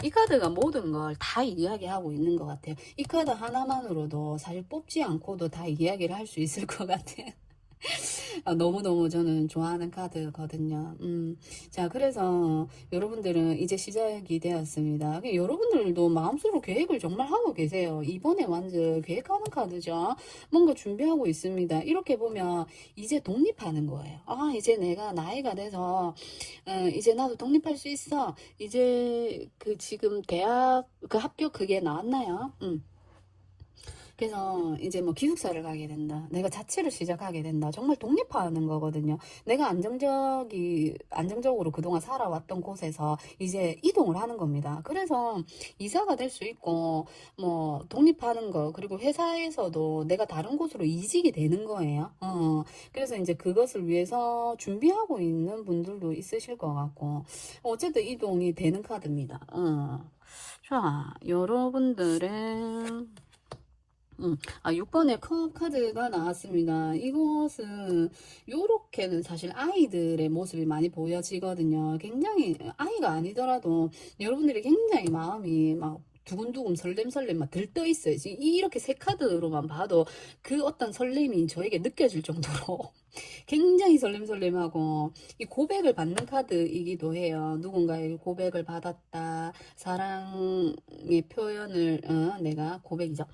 A: 이 카드가 모든 걸 다 이야기하고 있는 것 같아요. 이 카드 하나만으로도 사실 뽑지 않고도 다 이야기를 할 수 있을 것 같아요. 너무너무 저는 좋아하는 카드거든요. 자, 그래서 여러분들은 이제 시작이 되었습니다. 여러분들도 마음속으로 계획을 정말 하고 계세요. 이번에 완전 계획하는 카드죠. 뭔가 준비하고 있습니다. 이렇게 보면 이제 독립하는 거예요. 아, 이제 내가 나이가 돼서 이제 나도 독립할 수 있어. 이제 그 지금 대학 그 합격 그게 나왔나요? 그래서 이제 뭐 기숙사를 가게 된다. 내가 자취를 시작하게 된다. 정말 독립하는 거거든요. 내가 안정적으로 그동안 살아왔던 곳에서 이제 이동을 하는 겁니다. 그래서 이사가 될 수 있고, 뭐, 독립하는 거, 그리고 회사에서도 내가 다른 곳으로 이직이 되는 거예요. 그래서 이제 그것을 위해서 준비하고 있는 분들도 있으실 것 같고, 어쨌든 이동이 되는 카드입니다. 자, 여러분들은 6번에 컵 카드가 나왔습니다. 이것은 요렇게는 사실 아이들의 모습이 많이 보여지거든요. 굉장히 아이가 아니더라도 여러분들이 굉장히 마음이 막 두근두근 설렘설렘 막 들떠 있어요. 지금 이렇게 세 카드로만 봐도 그 어떤 설렘이 저에게 느껴질 정도로 굉장히 설렘설렘하고 이 고백을 받는 카드이기도 해요. 누군가의 고백을 받았다. 사랑의 표현을 내가 고백이죠.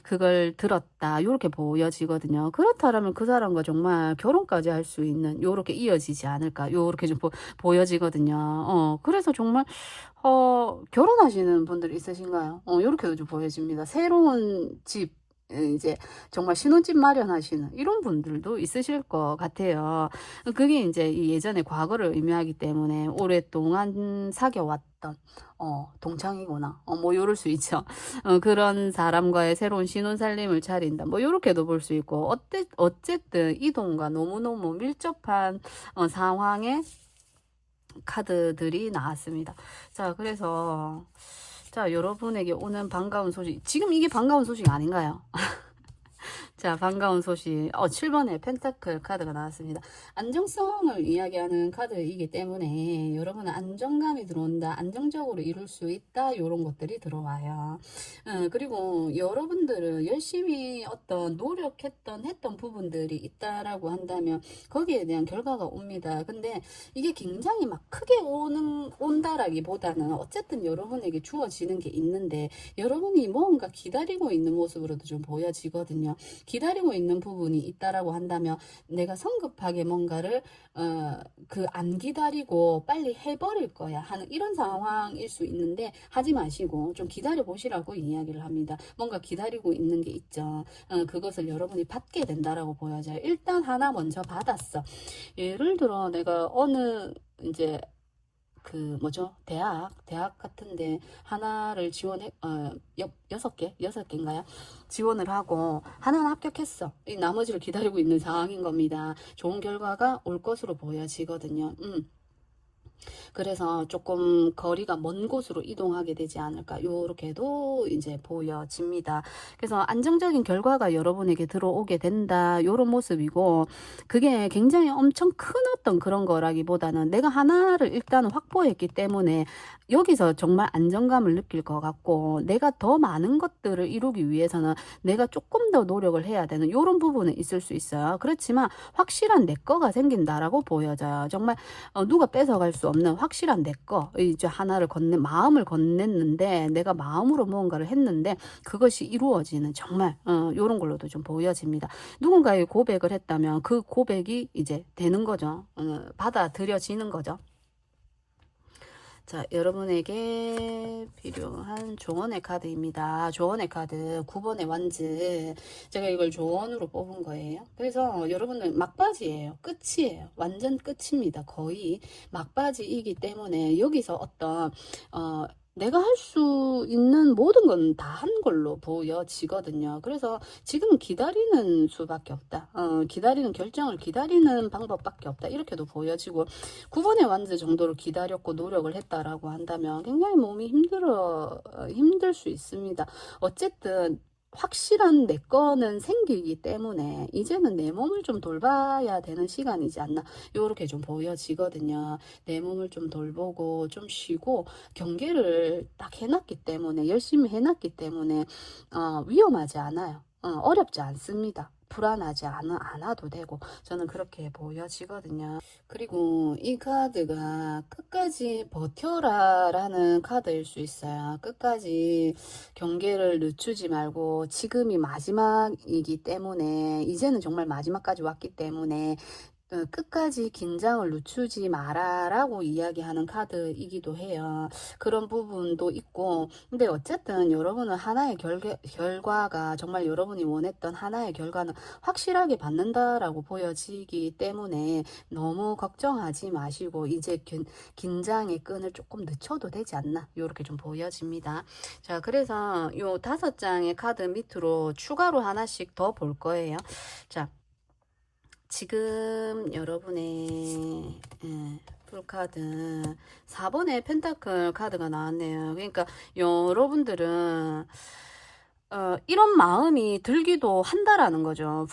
A: 그걸 들었다. 요렇게 보여지거든요. 그렇다면 그 사람과 정말 결혼까지 할 수 있는 요렇게 이어지지 않을까. 요렇게 좀 보여지거든요. 그래서 정말 결혼하시는 분들 있으신가요? 요렇게도 좀 보여집니다. 새로운 집 이제 정말 신혼집 마련하시는 이런 분들도 있으실 것 같아요. 그게 이제 예전에 과거를 의미하기 때문에 오랫동안 사귀어왔던 동창이구나. 뭐 요럴 수 있죠. 그런 사람과의 새로운 신혼살림을 차린다. 뭐 요렇게도 볼 수 있고 어쨌든 이동과 너무너무 밀접한 상황에 카드들이 나왔습니다. 자, 그래서 자, 여러분에게 오는 반가운 소식. 지금 이게 반가운 소식 아닌가요? 자, 반가운 소식. 7번에 펜타클 카드가 나왔습니다. 안정성을 이야기하는 카드이기 때문에 여러분은 안정감이 들어온다. 안정적으로 이룰 수 있다. 이런 것들이 들어와요. 그리고 여러분들은 열심히 어떤 했던 부분들이 있다라고 한다면 거기에 대한 결과가 옵니다. 근데 이게 굉장히 막 크게 온다라기보다는 어쨌든 여러분에게 주어지는 게 있는데 여러분이 뭔가 기다리고 있는 모습으로도 좀 보여지거든요. 기다리고 있는 부분이 있다라고 한다면 내가 성급하게 뭔가를 안 기다리고 빨리 해버릴 거야 하는 이런 상황일 수 있는데 하지 마시고 좀 기다려 보시라고 이야기를 합니다. 뭔가 기다리고 있는 게 있죠. 그것을 여러분이 받게 된다라고 보여져요. 일단 하나 먼저 받았어. 예를 들어 내가 어느 이제 그 뭐죠? 대학 같은데 하나를 여섯 개인가요? 지원을 하고 하나는 합격했어. 이 나머지를 기다리고 있는 상황인 겁니다. 좋은 결과가 올 것으로 보여지거든요. 그래서 조금 거리가 먼 곳으로 이동하게 되지 않을까 요렇게도 이제 보여집니다. 그래서 안정적인 결과가 여러분에게 들어오게 된다 요런 모습이고 그게 굉장히 엄청 큰 어떤 그런 거라기보다는 내가 하나를 일단 확보했기 때문에 여기서 정말 안정감을 느낄 것 같고 내가 더 많은 것들을 이루기 위해서는 내가 조금 더 노력을 해야 되는 요런 부분은 있을 수 있어요. 그렇지만 확실한 내 거가 생긴다라고 보여져요. 정말 누가 뺏어갈 수 없는 확실한 내 거 이제 하나를 마음을 건넸는데 내가 마음으로 무언가를 했는데 그것이 이루어지는 정말 요런 걸로도 좀 보여집니다. 누군가의 고백을 했다면 그 고백이 이제 되는 거죠. 받아들여지는 거죠. 자, 여러분에게 필요한 조언의 카드입니다. 조언의 카드 9번의 완즈. 제가 이걸 조언으로 뽑은 거예요. 그래서 여러분은 막바지예요. 끝이에요. 완전 끝입니다. 거의 막바지이기 때문에 여기서 어떤 내가 할 수 있는 모든 건 다 한 걸로 보여지거든요. 그래서 지금 기다리는 수밖에 없다. 기다리는 결정을 기다리는 방법밖에 없다. 이렇게도 보여지고 9번의 완즈 정도로 기다렸고 노력을 했다라고 한다면 굉장히 몸이 힘들 수 있습니다. 어쨌든 확실한 내 거는 생기기 때문에 이제는 내 몸을 좀 돌봐야 되는 시간이지 않나, 요렇게 좀 보여지거든요. 내 몸을 좀 돌보고 좀 쉬고 경계를 딱 해놨기 때문에, 열심히 해놨기 때문에 위험하지 않아요. 어렵지 않습니다. 불안하지 않아도 되고, 저는 그렇게 보여지거든요. 그리고 이 카드가 끝까지 버텨라 라는 카드일 수 있어요. 끝까지 경계를 늦추지 말고, 지금이 마지막이기 때문에, 이제는 정말 마지막까지 왔기 때문에 끝까지 긴장을 늦추지 마라 라고 이야기하는 카드이기도 해요. 그런 부분도 있고, 근데 어쨌든 여러분은 하나의 결과가, 정말 여러분이 원했던 하나의 결과는 확실하게 받는다라고 보여지기 때문에 너무 걱정하지 마시고, 이제 긴장의 끈을 조금 늦춰도 되지 않나, 요렇게 좀 보여집니다. 자, 그래서 요 5장의 카드 밑으로 추가로 하나씩 더 볼 거예요. 자, 지금 여러분의 풀카드 4번의 펜타클 카드가 나왔네요. 그러니까 여러분들은 이런 마음이 들기도 한다라는 거죠.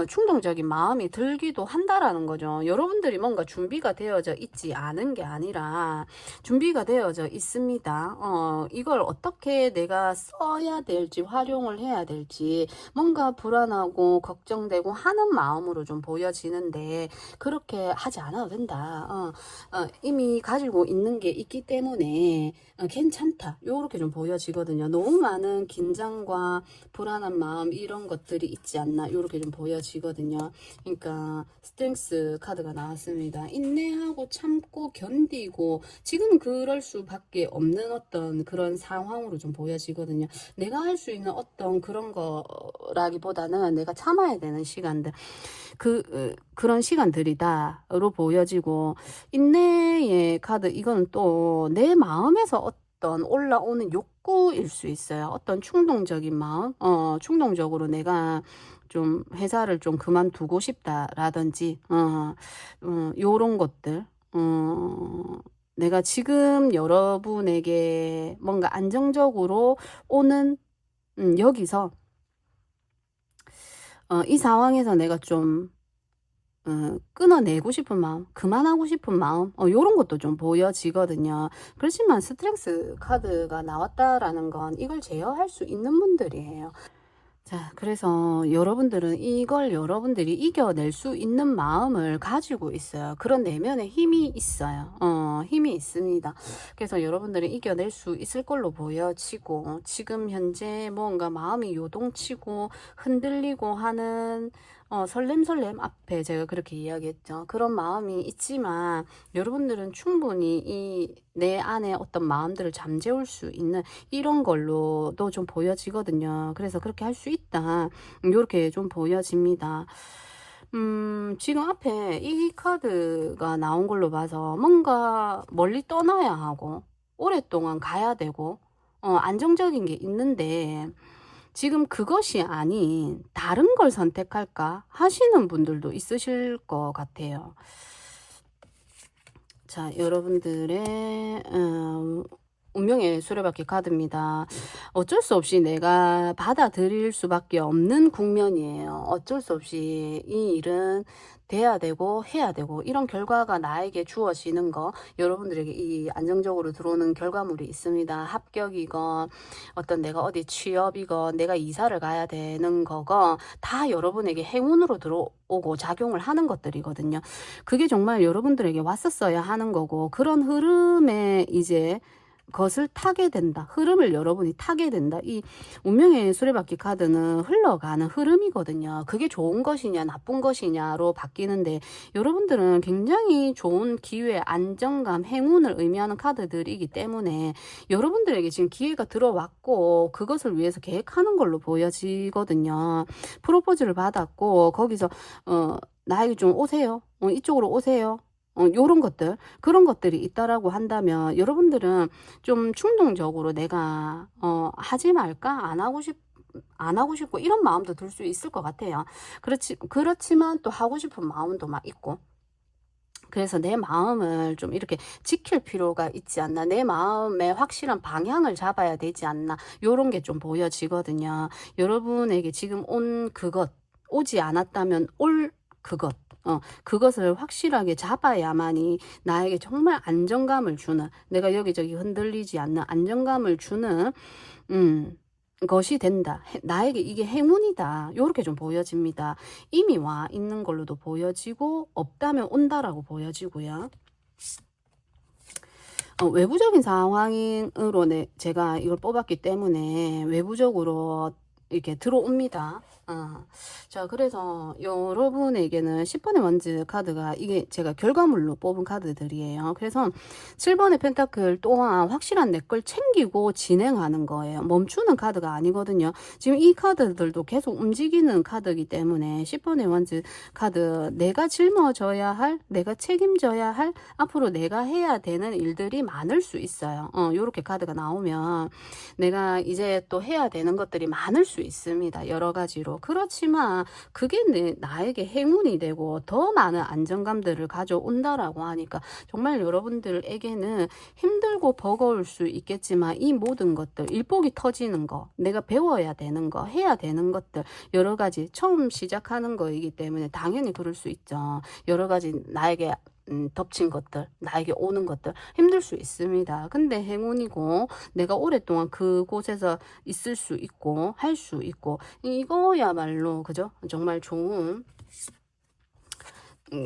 A: 충동적인 마음이 들기도 한다라는 거죠. 여러분들이 뭔가 준비가 되어져 있지 않은 게 아니라 준비가 되어져 있습니다. 이걸 어떻게 내가 써야 될지, 활용을 해야 될지 뭔가 불안하고 걱정되고 하는 마음으로 좀 보여지는데, 그렇게 하지 않아도 된다. 이미 가지고 있는 게 있기 때문에 괜찮다, 요렇게 좀 보여지거든요. 너무 많은 긴장과 불안한 마음, 이런 것들이 있지 않나, 요렇게 좀 보여지거든요. 그러니까 스트렝스 카드가 나왔습니다. 인내하고 참고 견디고, 지금 그럴 수밖에 없는 어떤 그런 상황으로 좀 보여지거든요. 내가 할 수 있는 어떤 그런 거라기보다는 내가 참아야 되는 시간들, 그런 시간들이다로 보여지고, 인내의 카드, 이건 또 내 마음에서 어떤 올라오는 욕구일 수 있어요. 어떤 충동적인 마음, 충동적으로 내가 좀 회사를 좀 그만두고 싶다라든지, 요런 것들, 내가 지금 여러분에게 뭔가 안정적으로 오는, 여기서, 이 상황에서 내가 좀 끊어내고 싶은 마음, 그만하고 싶은 마음, 요런 것도 좀 보여지거든요. 그렇지만 스트렝스 카드가 나왔다라는 건 이걸 제어할 수 있는 분들이에요. 자, 그래서 여러분들은 이걸 여러분들이 이겨낼 수 있는 마음을 가지고 있어요. 그런 내면에 힘이 있어요. 힘이 있습니다. 그래서 여러분들이 이겨낼 수 있을 걸로 보여지고, 지금 현재 뭔가 마음이 요동치고 흔들리고 하는 설렘설렘 앞에 제가 그렇게 이야기했죠. 그런 마음이 있지만 여러분들은 충분히 이 내 안에 어떤 마음들을 잠재울 수 있는 이런 걸로도 좀 보여지거든요. 그래서 그렇게 할 수 있다, 이렇게 좀 보여집니다. 지금 앞에 이 카드가 나온 걸로 봐서 뭔가 멀리 떠나야 하고 오랫동안 가야 되고 안정적인 게 있는데, 지금 그것이 아닌 다른 걸 선택할까 하시는 분들도 있으실 것 같아요. 자, 여러분들의 운명의 수레바퀴 카드입니다. 어쩔 수 없이 내가 받아들일 수밖에 없는 국면이에요. 어쩔 수 없이 이 일은 돼야 되고 해야 되고, 이런 결과가 나에게 주어지는 거, 여러분들에게 이 안정적으로 들어오는 결과물이 있습니다. 합격이건 어떤 내가 어디 취업이건 내가 이사를 가야 되는 거건 다 여러분에게 행운으로 들어오고 작용을 하는 것들이거든요. 그게 정말 여러분들에게 왔었어야 하는 거고, 그런 흐름에 이제 것을 타게 된다. 흐름을 여러분이 타게 된다. 이 운명의 수레바퀴 카드는 흘러가는 흐름이거든요. 그게 좋은 것이냐 나쁜 것이냐로 바뀌는데, 여러분들은 굉장히 좋은 기회, 안정감, 행운을 의미하는 카드들이기 때문에 여러분들에게 지금 기회가 들어왔고 그것을 위해서 계획하는 걸로 보여지거든요. 프로포즈를 받았고 거기서 나에게 좀 오세요. 이쪽으로 오세요. 요런 것들, 그런 것들이 있다라고 한다면 여러분들은 좀 충동적으로 내가 하지 말까, 안 하고 싶고 이런 마음도 들 수 있을 것 같아요. 그렇지만 또 하고 싶은 마음도 막 있고, 그래서 내 마음을 좀 이렇게 지킬 필요가 있지 않나. 내 마음의 확실한 방향을 잡아야 되지 않나. 요런 게 좀 보여지거든요. 여러분에게 지금 온 그것, 오지 않았다면 올 그것. 그것을 확실하게 잡아야만이 나에게 정말 안정감을 주는, 내가 여기저기 흔들리지 않는 안정감을 주는, 것이 된다. 나에게 이게 행운이다. 요렇게 좀 보여집니다. 이미 와 있는 걸로도 보여지고 없다면 온다라고 보여지고요. 외부적인 상황으로 제가 이걸 뽑았기 때문에 외부적으로 이렇게 들어옵니다. 자, 그래서 여러분에게는 10번의 원즈 카드가 이게 제가 결과물로 뽑은 카드들이에요. 그래서 7번의 펜타클 또한 확실한 내 걸 챙기고 진행하는 거예요. 멈추는 카드가 아니거든요. 지금 이 카드들도 계속 움직이는 카드이기 때문에 10번의 원즈 카드, 내가 짊어져야 할, 내가 책임져야 할, 앞으로 내가 해야 되는 일들이 많을 수 있어요. 요렇게 카드가 나오면 내가 이제 또 해야 되는 것들이 많을 수 있습니다. 여러 가지로. 그렇지만 그게 나에게 행운이 되고 더 많은 안정감들을 가져온다라고 하니까 정말 여러분들에게는 힘들고 버거울 수 있겠지만 이 모든 것들, 일복이 터지는 거, 내가 배워야 되는 거, 해야 되는 것들, 여러 가지 처음 시작하는 거이기 때문에 당연히 그럴 수 있죠. 여러 가지 나에게 덮친 것들, 나에게 오는 것들 힘들 수 있습니다. 근데 행운이고 내가 오랫동안 그곳에서 있을 수 있고 할 수 있고 이거야말로 그죠? 정말 좋은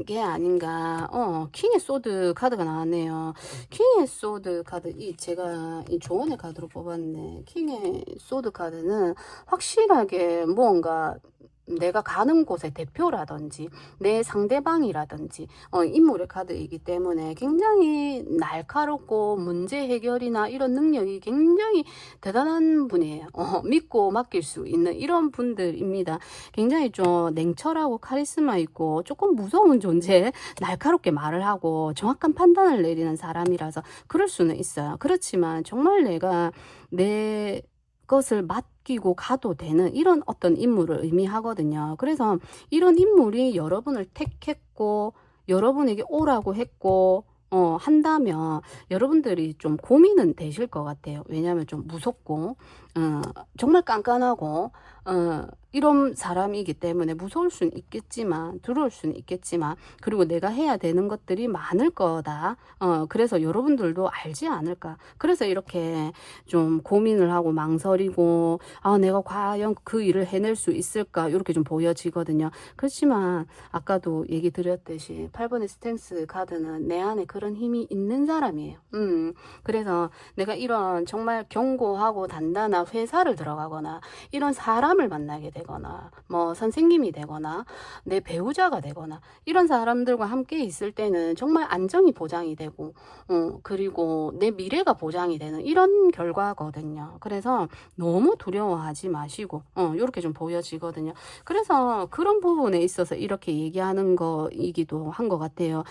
A: 게 아닌가. 킹의 소드 카드가 나왔네요. 킹의 소드 카드, 제가 이 조언의 카드로 뽑았네. 킹의 소드 카드는 확실하게 뭔가 내가 가는 곳의 대표라든지 내 상대방이라든지 인물의 카드이기 때문에 굉장히 날카롭고 문제 해결이나 이런 능력이 굉장히 대단한 분이에요. 믿고 맡길 수 있는 이런 분들입니다. 굉장히 좀 냉철하고 카리스마 있고 조금 무서운 존재, 날카롭게 말을 하고 정확한 판단을 내리는 사람이라서 그럴 수는 있어요. 그렇지만 정말 내가 내 것을 맡기고 가도 되는 이런 어떤 인물을 의미하거든요. 그래서 이런 인물이 여러분을 택했고 여러분에게 오라고 했고 한다면 여러분들이 좀 고민은 되실 것 같아요. 왜냐하면 좀 무섭고 정말 깐깐하고 이런 사람이기 때문에 무서울 수는 있겠지만 들어올 수는 있겠지만 그리고 내가 해야 되는 것들이 많을 거다. 그래서 여러분들도 알지 않을까. 그래서 이렇게 좀 고민을 하고 망설이고 내가 과연 그 일을 해낼 수 있을까 이렇게 좀 보여지거든요. 그렇지만 아까도 얘기 드렸듯이 8번의 스탠스 카드는 내 안에 그런 힘이 있는 사람이에요. 그래서 내가 이런 정말 견고하고 단단한 회사를 들어가거나 이런 사람을 만나게 되거나 뭐 선생님이 되거나 내 배우자가 되거나 이런 사람들과 함께 있을 때는 정말 안정이 보장이 되고 그리고 내 미래가 보장이 되는 이런 결과거든요. 그래서 너무 두려워하지 마시고 이렇게 좀 보여지거든요. 그래서 그런 부분에 있어서 이렇게 얘기하는 거이기도 한 것 같아요.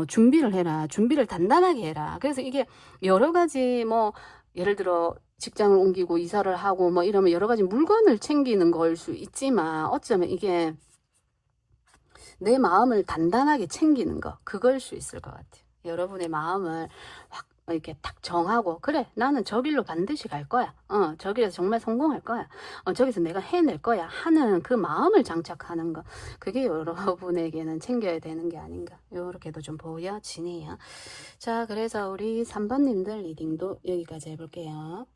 A: 준비를 해라. 준비를 단단하게 해라. 그래서 이게 여러 가지 뭐 예를 들어 직장을 옮기고 이사를 하고 뭐 이러면 여러 가지 물건을 챙기는 걸 수 있지만 어쩌면 이게 내 마음을 단단하게 챙기는 거 그걸 수 있을 것 같아요. 여러분의 마음을 확 이렇게 딱 정하고 그래 나는 저 길로 반드시 갈 거야. 저기에서 정말 성공할 거야. 저기서 내가 해낼 거야 하는 그 마음을 장착하는 거 그게 여러분에게는 챙겨야 되는 게 아닌가 이렇게도 좀 보여지네요. 자, 그래서 우리 3번님들 리딩도 여기까지 해볼게요.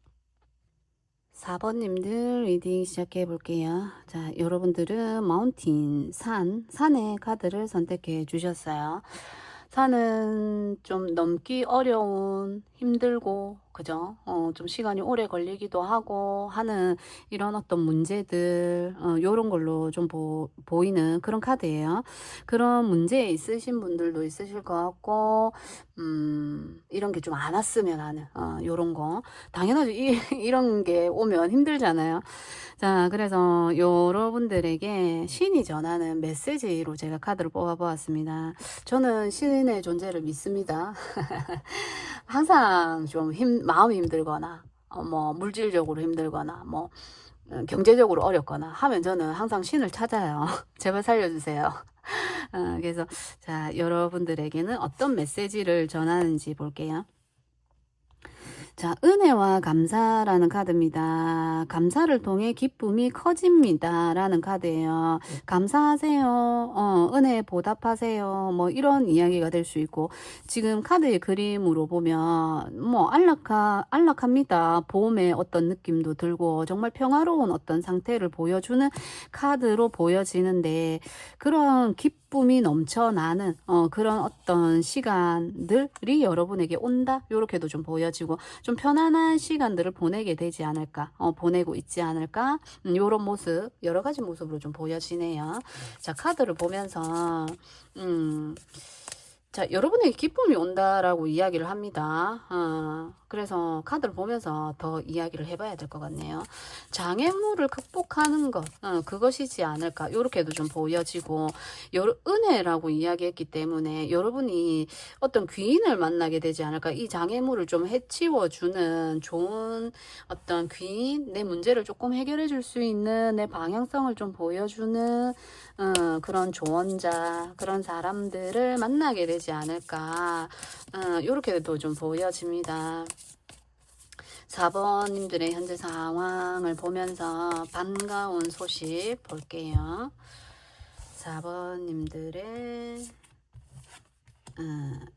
A: 4번님들 리딩 시작해 볼게요. 자, 여러분들은 마운틴, 산의 카드를 선택해 주셨어요. 산은 좀 넘기 어려운, 힘들고, 그죠? 좀 시간이 오래 걸리기도 하고 하는 이런 어떤 문제들, 요런 걸로 좀 보이는 그런 카드예요. 그런 문제 있으신 분들도 있으실 것 같고, 이런 게 좀 안 왔으면 하는, 요런 거. 당연하죠. 이런 게 오면 힘들잖아요. 자, 그래서 여러분들에게 신이 전하는 메시지로 제가 카드를 뽑아보았습니다. 저는 신의 존재를 믿습니다. 항상 좀 마음이 힘들거나, 뭐, 물질적으로 힘들거나, 뭐, 경제적으로 어렵거나 하면 저는 항상 신을 찾아요. 제발 살려주세요. 그래서 자, 여러분들에게는 어떤 메시지를 전하는지 볼게요. 자, 은혜와 감사라는 카드입니다. 감사를 통해 기쁨이 커집니다. 라는 카드예요. 감사하세요. 은혜에 보답하세요. 뭐 이런 이야기가 될 수 있고, 지금 카드의 그림으로 보면 뭐 안락합니다. 봄의 어떤 느낌도 들고 정말 평화로운 어떤 상태를 보여주는 카드로 보여지는데, 그런 기쁨이 넘쳐나는 그런 어떤 시간들이 여러분에게 온다. 요렇게도 좀 보여지고, 좀 편안한 시간들을 보내게 되지 않을까, 보내고 있지 않을까, 요런 모습, 여러 가지 모습으로 좀 보여지네요. 자, 카드를 보면서 자, 여러분에게 기쁨이 온다라고 이야기를 합니다. 그래서 카드를 보면서 더 이야기를 해봐야 될 것 같네요. 장애물을 극복하는 것, 그것이지 않을까, 요렇게도 좀 보여지고, 은혜라고 이야기했기 때문에 여러분이 어떤 귀인을 만나게 되지 않을까, 이 장애물을 좀 해치워주는 좋은 어떤 귀인, 내 문제를 조금 해결해 줄 수 있는, 내 방향성을 좀 보여주는 그런 조언자, 그런 사람들을 만나게 되지 않을까, 요렇게도 좀 보여집니다. 4번님들의 현재 상황을 보면서 반가운 소식 볼게요. 4번님들의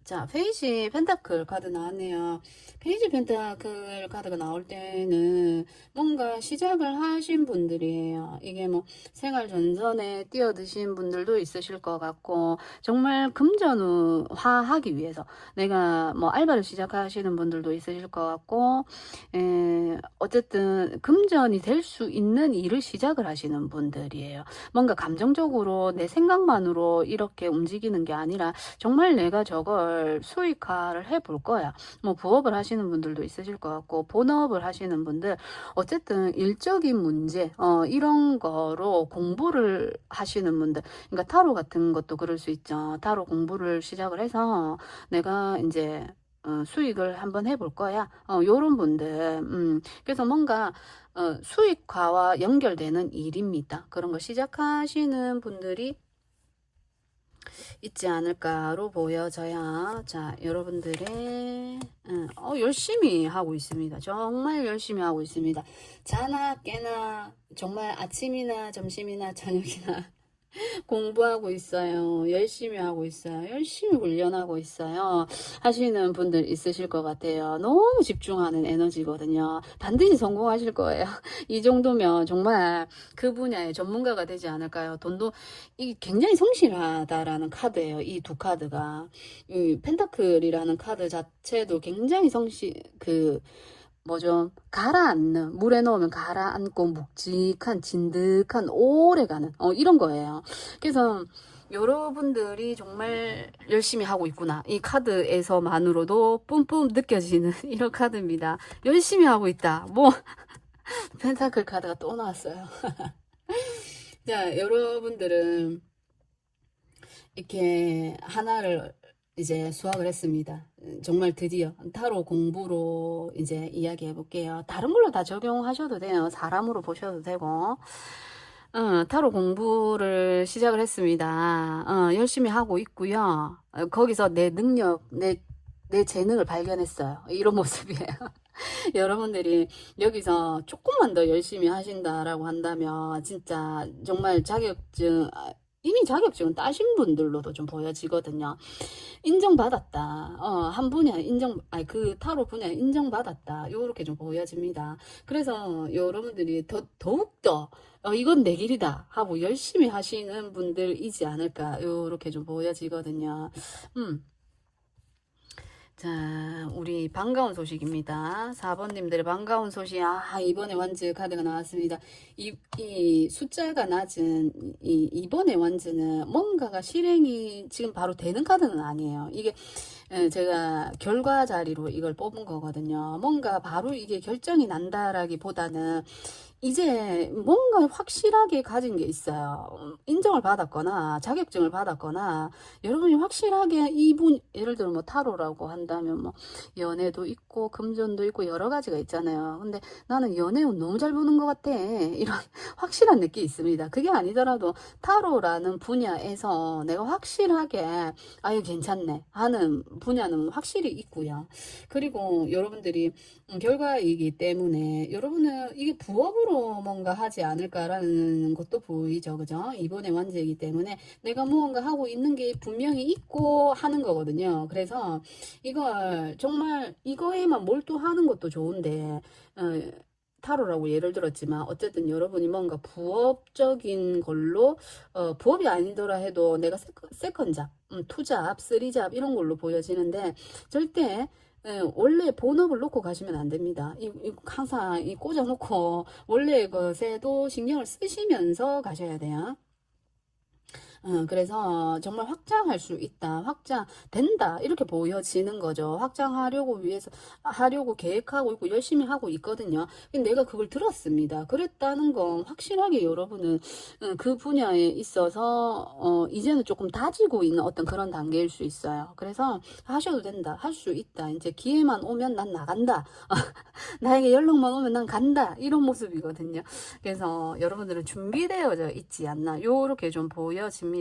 A: 자, 페이지 펜타클 카드 나왔네요. 페이지 펜타클 카드가 나올 때는 뭔가 시작을 하신 분들이에요. 이게 뭐 생활 전선에 뛰어드신 분들도 있으실 것 같고, 정말 금전화하기 위해서 내가 뭐 알바를 시작하시는 분들도 있으실 것 같고, 어쨌든 금전이 될 수 있는 일을 시작을 하시는 분들이에요. 뭔가 감정적으로 내 생각만으로 이렇게 움직이는 게 아니라 정말 내가 저걸 수익화를 해볼 거야. 뭐 부업을 하시는 분들도 있으실 것 같고, 본업을 하시는 분들, 어쨌든 일적인 문제 이런 거로 공부를 하시는 분들, 그러니까 타로 같은 것도 그럴 수 있죠. 타로 공부를 시작을 해서 내가 이제 수익을 한번 해볼 거야. 요런 분들, 그래서 뭔가 수익화와 연결되는 일입니다. 그런 거 시작하시는 분들이 있지 않을까로 보여져요. 자, 여러분들의 열심히 하고 있습니다. 정말 열심히 하고 있습니다. 자나 깨나 정말 아침이나 점심이나 저녁이나 공부하고 있어요. 열심히 하고 있어요. 열심히 훈련하고 있어요. 하시는 분들 있으실 것 같아요. 너무 집중하는 에너지거든요. 반드시 성공하실 거예요. 이 정도면 정말 그 분야의 전문가가 되지 않을까요? 돈도 이게 굉장히 성실하다라는 카드예요. 이 두 카드가. 이 펜타클이라는 카드 자체도 굉장히 뭐죠? 가라앉는, 물에 넣으면 가라앉고 묵직한, 진득한, 오래가는, 이런 거예요. 그래서 여러분들이 정말 열심히 하고 있구나. 이 카드에서만으로도 뿜뿜 느껴지는 이런 카드입니다. 열심히 하고 있다. 뭐, 펜타클 카드가 또 나왔어요. 자, 여러분들은 이렇게 하나를 이제 수확을 했습니다. 정말 드디어 타로 공부로 이제 이야기해 볼게요. 다른 걸로 다 적용하셔도 돼요. 사람으로 보셔도 되고. 타로 공부를 시작을 했습니다. 열심히 하고 있고요. 거기서 내 능력, 내 재능을 발견했어요. 이런 모습이에요. 여러분들이 여기서 조금만 더 열심히 하신다라고 한다면 진짜 정말 이미 자격증은 따신 분들로도 좀 보여지거든요. 인정받았다. 한 분야 그 타로 분야 인정받았다. 요렇게 좀 보여집니다. 그래서 여러분들이 더욱더 이건 내 길이다 하고 열심히 하시는 분들이지 않을까. 요렇게 좀 보여지거든요. 자, 우리 반가운 소식입니다. 4번님들의 반가운 소식. 이번에 완즈 카드가 나왔습니다. 이 숫자가 낮은 이번에 완즈는 뭔가가 실행이 지금 바로 되는 카드는 아니에요. 이게 제가 결과 자리로 이걸 뽑은 거거든요. 뭔가 바로 이게 결정이 난다라기보다는 이제 뭔가 확실하게 가진 게 있어요. 인정을 받았거나 자격증을 받았거나 여러분이 확실하게 이분 예를 들어 뭐 타로라고 한다면 뭐 연애도 있고 금전도 있고 여러 가지가 있잖아요. 근데 나는 연애운 너무 잘 보는 것 같아. 이런 확실한 느낌이 있습니다. 그게 아니더라도 타로라는 분야에서 내가 확실하게 아유 괜찮네 하는 분야는 확실히 있고요. 그리고 여러분들이 결과이기 때문에 여러분은 이게 부업으로 뭔가 하지 않을까라는 것도 보이죠. 그죠? 이번에 완제이기 때문에 내가 무언가 하고 있는 게 분명히 있고 하는 거거든요. 그래서 이걸 정말 이거에만 몰두하는 것도 좋은데 타로라고 예를 들었지만 어쨌든 여러분이 뭔가 부업적인 걸로 부업이 아니더라 해도 내가 세컨잡, 투잡, 쓰리잡 이런 걸로 보여지는데 절대 원래 본업을 놓고 가시면 안 됩니다. 항상 꽂아놓고 원래 것에도 신경을 쓰시면서 가셔야 돼요. 그래서 정말 확장할 수 있다, 확장된다, 이렇게 보여지는 거죠. 확장하려고 하려고 계획하고 있고, 열심히 하고 있거든요. 근데 내가 그걸 들었습니다. 그랬다는 건 확실하게 여러분은 그 분야에 있어서, 이제는 조금 다지고 있는 어떤 그런 단계일 수 있어요. 그래서 하셔도 된다, 할 수 있다, 이제 기회만 오면 난 나간다, 나에게 연락만 오면 난 간다, 이런 모습이거든요. 그래서 여러분들은 준비되어져 있지 않나, 요렇게 좀 보여집니다.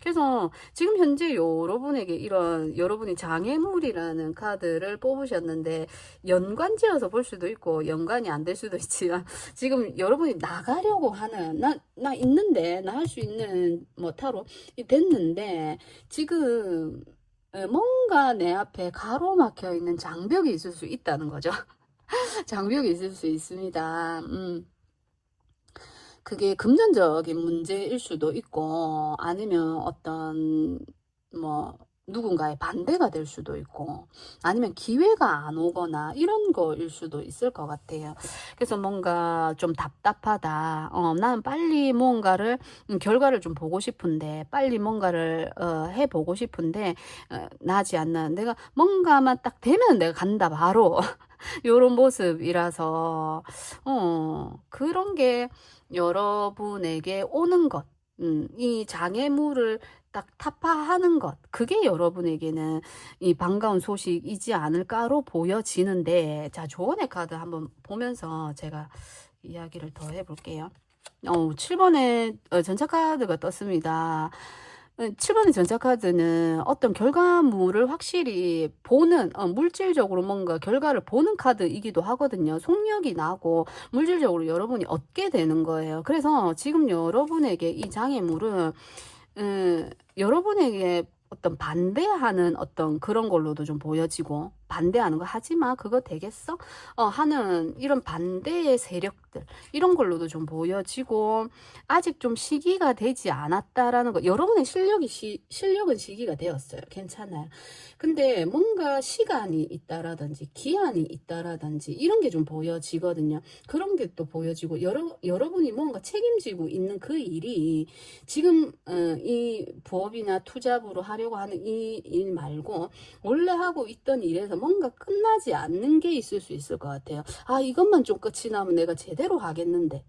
A: 그래서 지금 현재 여러분에게 이런 여러분이 장애물이라는 카드를 뽑으셨는데 연관지어서 볼 수도 있고 연관이 안 될 수도 있지만 지금 여러분이 나가려고 하는 나 있는데 나 할 수 있는 뭐 타로 됐는데 지금 뭔가 내 앞에 가로막혀 있는 장벽이 있을 수 있다는 거죠. 장벽이 있을 수 있습니다. 그게 금전적인 문제일 수도 있고 아니면 어떤 뭐 누군가의 반대가 될 수도 있고 아니면 기회가 안 오거나 이런 거일 수도 있을 것 같아요. 그래서 뭔가 좀 답답하다. 나는 빨리 뭔가를 결과를 좀 보고 싶은데 빨리 뭔가를 해보고 싶은데 나지 않는 내가 뭔가만 딱 되면 내가 간다 바로 요런 모습이라서 그런 게 여러분에게 오는 것, 이 장애물을 딱 타파하는 것, 그게 여러분에게는 이 반가운 소식이지 않을까로 보여지는데, 자, 조언의 카드 한번 보면서 제가 이야기를 더 해볼게요. 7번에 전차카드가 떴습니다. 7번의 전차카드는 어떤 결과물을 확실히 보는, 물질적으로 뭔가 결과를 보는 카드이기도 하거든요. 속력이 나고 물질적으로 여러분이 얻게 되는 거예요. 그래서 지금 여러분에게 이 장애물은 여러분에게 어떤 반대하는 어떤 그런 걸로도 좀 보여지고 반대하는 거 하지마 그거 되겠어? 하는 이런 반대의 세력들 이런 걸로도 좀 보여지고 아직 좀 시기가 되지 않았다라는 거 여러분의 실력은 시기가 되었어요. 괜찮아요. 근데 뭔가 시간이 있다라든지 기한이 있다라든지 이런 게 좀 보여지거든요. 그런 게 또 보여지고 여러분이 뭔가 책임지고 있는 그 일이 지금 이 부업이나 투잡으로 하려고 하는 이 일 말고 원래 하고 있던 일에서 뭔가 끝나지 않는 게 있을 수 있을 것 같아요. 아 이것만 좀 끝이 나면 내가 제대로 하겠는데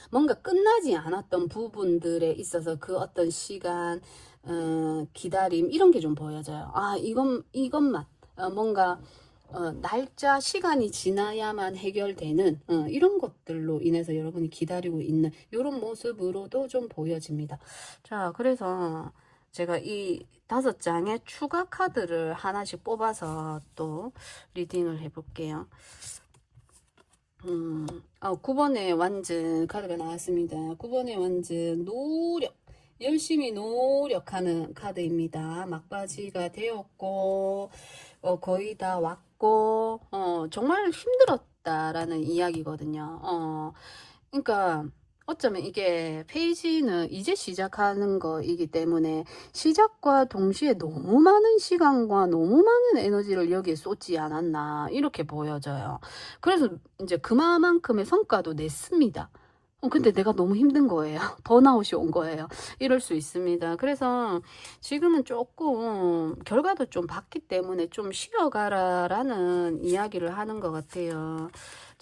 A: 뭔가 끝나지 않았던 부분들에 있어서 그 어떤 시간 기다림 이런 게 좀 보여져요. 아 이것만 뭔가 날짜 시간이 지나야만 해결되는 이런 것들로 인해서 여러분이 기다리고 있는 이런 모습으로도 좀 보여집니다. 자 그래서 제가 이 5장의 추가 카드를 하나씩 뽑아서 또 리딩을 해볼게요. 9번의 완전 카드가 나왔습니다. 9번의 완전 열심히 노력하는 카드입니다. 막바지가 되었고 거의 다 왔고 정말 힘들었다라는 이야기거든요. 그러니까 어쩌면 이게 페이지는 이제 시작하는 거이기 때문에 시작과 동시에 너무 많은 시간과 너무 많은 에너지를 여기에 쏟지 않았나 이렇게 보여져요. 그래서 이제 그만큼의 성과도 냈습니다. 근데 내가 너무 힘든 거예요. 번아웃이 온 거예요. 이럴 수 있습니다. 그래서 지금은 조금 결과도 좀 봤기 때문에 좀 쉬어가라라는 이야기를 하는 것 같아요.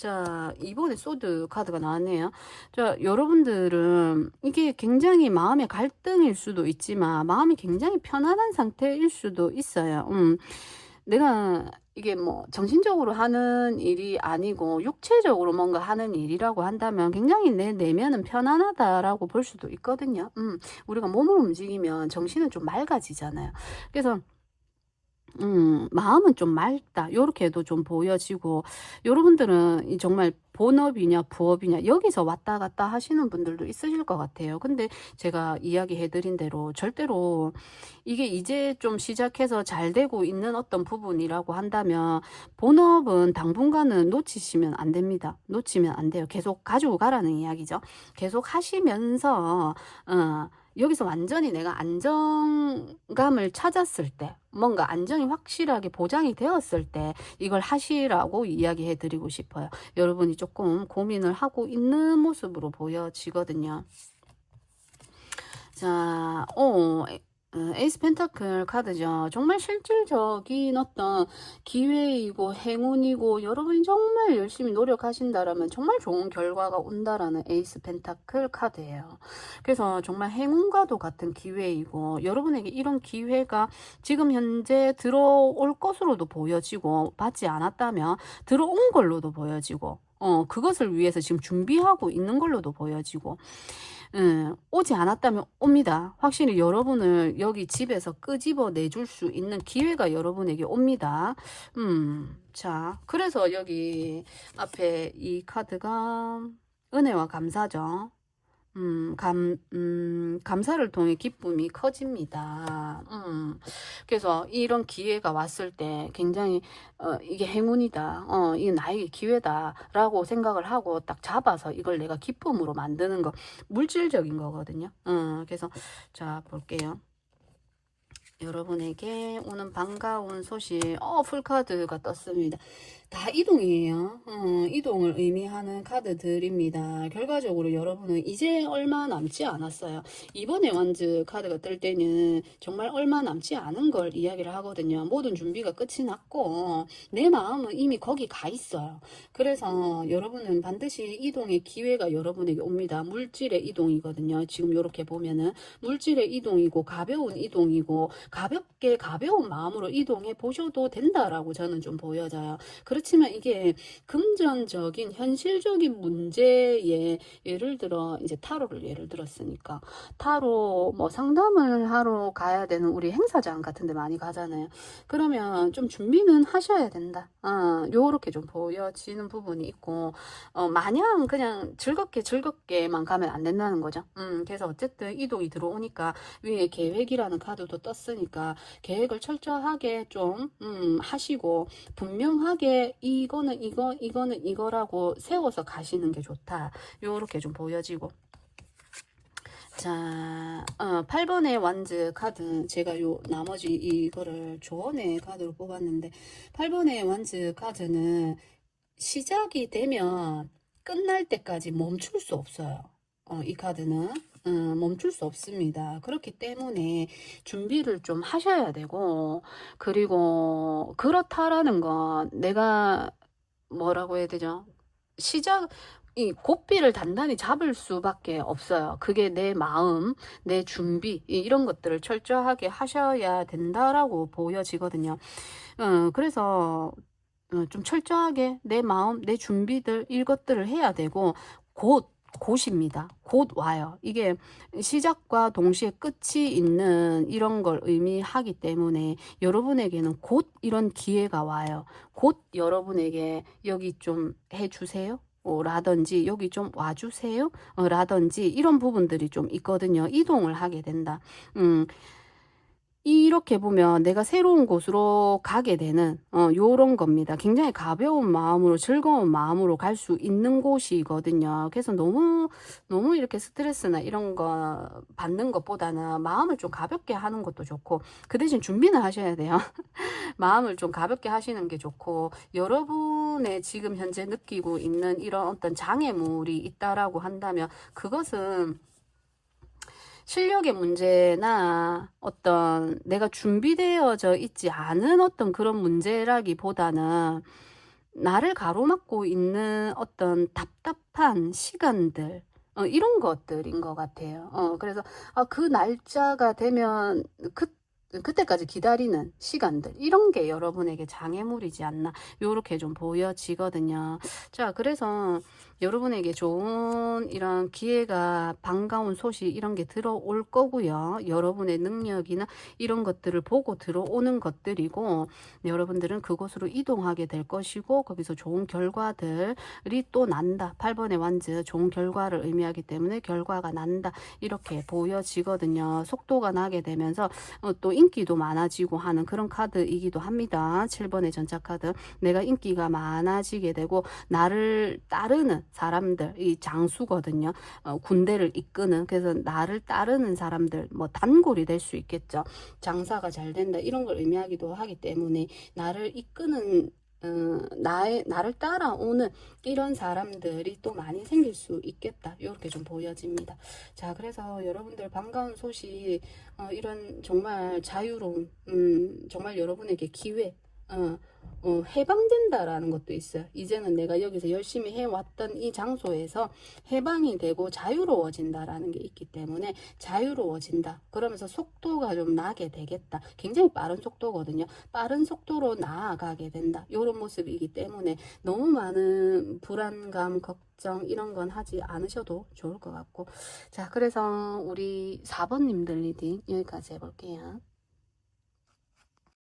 A: 자, 이번에 소드 카드가 나왔네요. 자, 여러분들은 이게 굉장히 마음의 갈등일 수도 있지만 마음이 굉장히 편안한 상태일 수도 있어요. 내가 이게 뭐 정신적으로 하는 일이 아니고 육체적으로 뭔가 하는 일이라고 한다면 굉장히 내 내면은 편안하다라고 볼 수도 있거든요. 우리가 몸을 움직이면 정신은 좀 맑아지잖아요. 그래서 마음은 좀 맑다. 요렇게도 좀 보여지고, 여러분들은 이 정말 본업이냐, 부업이냐, 여기서 왔다 갔다 하시는 분들도 있으실 것 같아요. 근데 제가 이야기해 드린 대로 절대로 이게 이제 좀 시작해서 잘 되고 있는 어떤 부분이라고 한다면, 본업은 당분간은 놓치시면 안 됩니다. 놓치면 안 돼요. 계속 가지고 가라는 이야기죠. 계속 하시면서, 여기서 완전히 내가 안정감을 찾았을 때, 뭔가 안정이 확실하게 보장이 되었을 때 이걸 하시라고 이야기해 드리고 싶어요. 여러분이 조금 고민을 하고 있는 모습으로 보여지거든요. 자, 에이스 펜타클 카드죠. 정말 실질적인 어떤 기회이고 행운이고 여러분이 정말 열심히 노력하신다라면 정말 좋은 결과가 온다라는 에이스 펜타클 카드예요. 그래서 정말 행운과도 같은 기회이고 여러분에게 이런 기회가 지금 현재 들어올 것으로도 보여지고 받지 않았다면 들어온 걸로도 보여지고 그것을 위해서 지금 준비하고 있는 걸로도 보여지고 오지 않았다면 옵니다. 확실히 여러분을 여기 집에서 끄집어 내줄 수 있는 기회가 여러분에게 옵니다. 자, 그래서 여기 앞에 이 카드가 은혜와 감사죠. 감사를 통해 기쁨이 커집니다. 그래서 이런 기회가 왔을 때 굉장히, 이게 행운이다. 이게 나에게 기회다라고 생각을 하고 딱 잡아서 이걸 내가 기쁨으로 만드는 거, 물질적인 거거든요. 그래서, 자, 볼게요. 여러분에게 오는 반가운 소식, 풀카드가 떴습니다. 다 이동이에요. 이동을 의미하는 카드들입니다. 결과적으로 여러분은 이제 얼마 남지 않았어요. 이번에 완즈 카드가 뜰 때는 정말 얼마 남지 않은 걸 이야기를 하거든요. 모든 준비가 끝이 났고 내 마음은 이미 거기 가 있어요. 그래서 여러분은 반드시 이동의 기회가 여러분에게 옵니다. 물질의 이동이거든요. 지금 이렇게 보면은 물질의 이동이고 가벼운 이동이고 가벼운 마음으로 이동해 보셔도 된다라고 저는 좀 보여져요. 그렇지만 이게 금전적인 현실적인 문제에 예를 들어 이제 타로를 예를 들었으니까 타로 뭐 상담을 하러 가야 되는 우리 행사장 같은 데 많이 가잖아요. 그러면 좀 준비는 하셔야 된다. 요렇게 좀 보여지는 부분이 있고 마냥 그냥 즐겁게만 가면 안 된다는 거죠. 그래서 어쨌든 이동이 들어오니까 위에 계획이라는 카드도 떴으니까 계획을 철저하게 좀 하시고 분명하게 이거는 이거는 이거라고 세워서 가시는 게 좋다. 요렇게 좀 보여지고. 자, 8번의 완즈 카드, 제가 요 나머지 이거를 조언의 카드로 뽑았는데 8번의 완즈 카드는 시작이 되면 끝날 때까지 멈출 수 없어요. 이 카드는 멈출 수 없습니다. 그렇기 때문에 준비를 좀 하셔야 되고, 그리고 그렇다라는 건 내가 뭐라고 해야 되죠? 이 고삐를 단단히 잡을 수밖에 없어요. 그게 내 마음, 내 준비, 이런 것들을 철저하게 하셔야 된다라고 보여지거든요. 그래서 좀 철저하게 내 마음, 내 준비들, 이것들을 해야 되고, 곧입니다. 곧 와요. 이게 시작과 동시에 끝이 있는 이런 걸 의미하기 때문에 여러분에게는 곧 이런 기회가 와요. 곧 여러분에게 여기 좀 해주세요. 라든지 여기 좀 와주세요. 라든지 이런 부분들이 좀 있거든요. 이동을 하게 된다. 이렇게 보면 내가 새로운 곳으로 가게 되는 요런 겁니다. 굉장히 가벼운 마음으로 즐거운 마음으로 갈 수 있는 곳이거든요. 그래서 너무 이렇게 스트레스나 이런 거 받는 것보다는 마음을 좀 가볍게 하는 것도 좋고 그 대신 준비는 하셔야 돼요. 마음을 좀 가볍게 하시는 게 좋고 여러분의 지금 현재 느끼고 있는 이런 어떤 장애물이 있다라고 한다면 그것은 실력의 문제나 어떤 내가 준비되어져 있지 않은 어떤 그런 문제라기보다는 나를 가로막고 있는 어떤 답답한 시간들, 이런 것들인 것 같아요. 그래서 그 날짜가 되면 그때까지 기다리는 시간들, 이런 게 여러분에게 장애물이지 않나, 요렇게 좀 보여지거든요. 자, 그래서 여러분에게 좋은 이런 기회가, 반가운 소식, 이런 게 들어올 거고요. 여러분의 능력이나 이런 것들을 보고 들어오는 것들이고, 여러분들은 그곳으로 이동하게 될 것이고, 거기서 좋은 결과들이 또 난다. 8번의 완즈, 좋은 결과를 의미하기 때문에 결과가 난다, 이렇게 보여지거든요. 속도가 나게 되면서 또 인기도 많아지고 하는 그런 카드이기도 합니다. 7번의 전차카드, 내가 인기가 많아지게 되고 나를 따르는 사람들, 이 장수거든요. 군대를 이끄는, 그래서 나를 따르는 사람들, 뭐 단골이 될 수 있겠죠. 장사가 잘 된다, 이런 걸 의미하기도 하기 때문에 나를 이끄는, 나를 따라오는 이런 사람들이 또 많이 생길 수 있겠다, 이렇게 좀 보여집니다. 자, 그래서 여러분들 반가운 소식, 이런 정말 자유로운, 정말 여러분에게 기회, 해방된다라는 것도 있어요. 이제는 내가 여기서 열심히 해왔던 이 장소에서 해방이 되고 자유로워진다라는 게 있기 때문에, 자유로워진다, 그러면서 속도가 좀 나게 되겠다. 굉장히 빠른 속도거든요. 빠른 속도로 나아가게 된다, 이런 모습이기 때문에 너무 많은 불안감, 걱정, 이런 건 하지 않으셔도 좋을 것 같고. 자, 그래서 우리 4번님들 리딩 여기까지 해볼게요.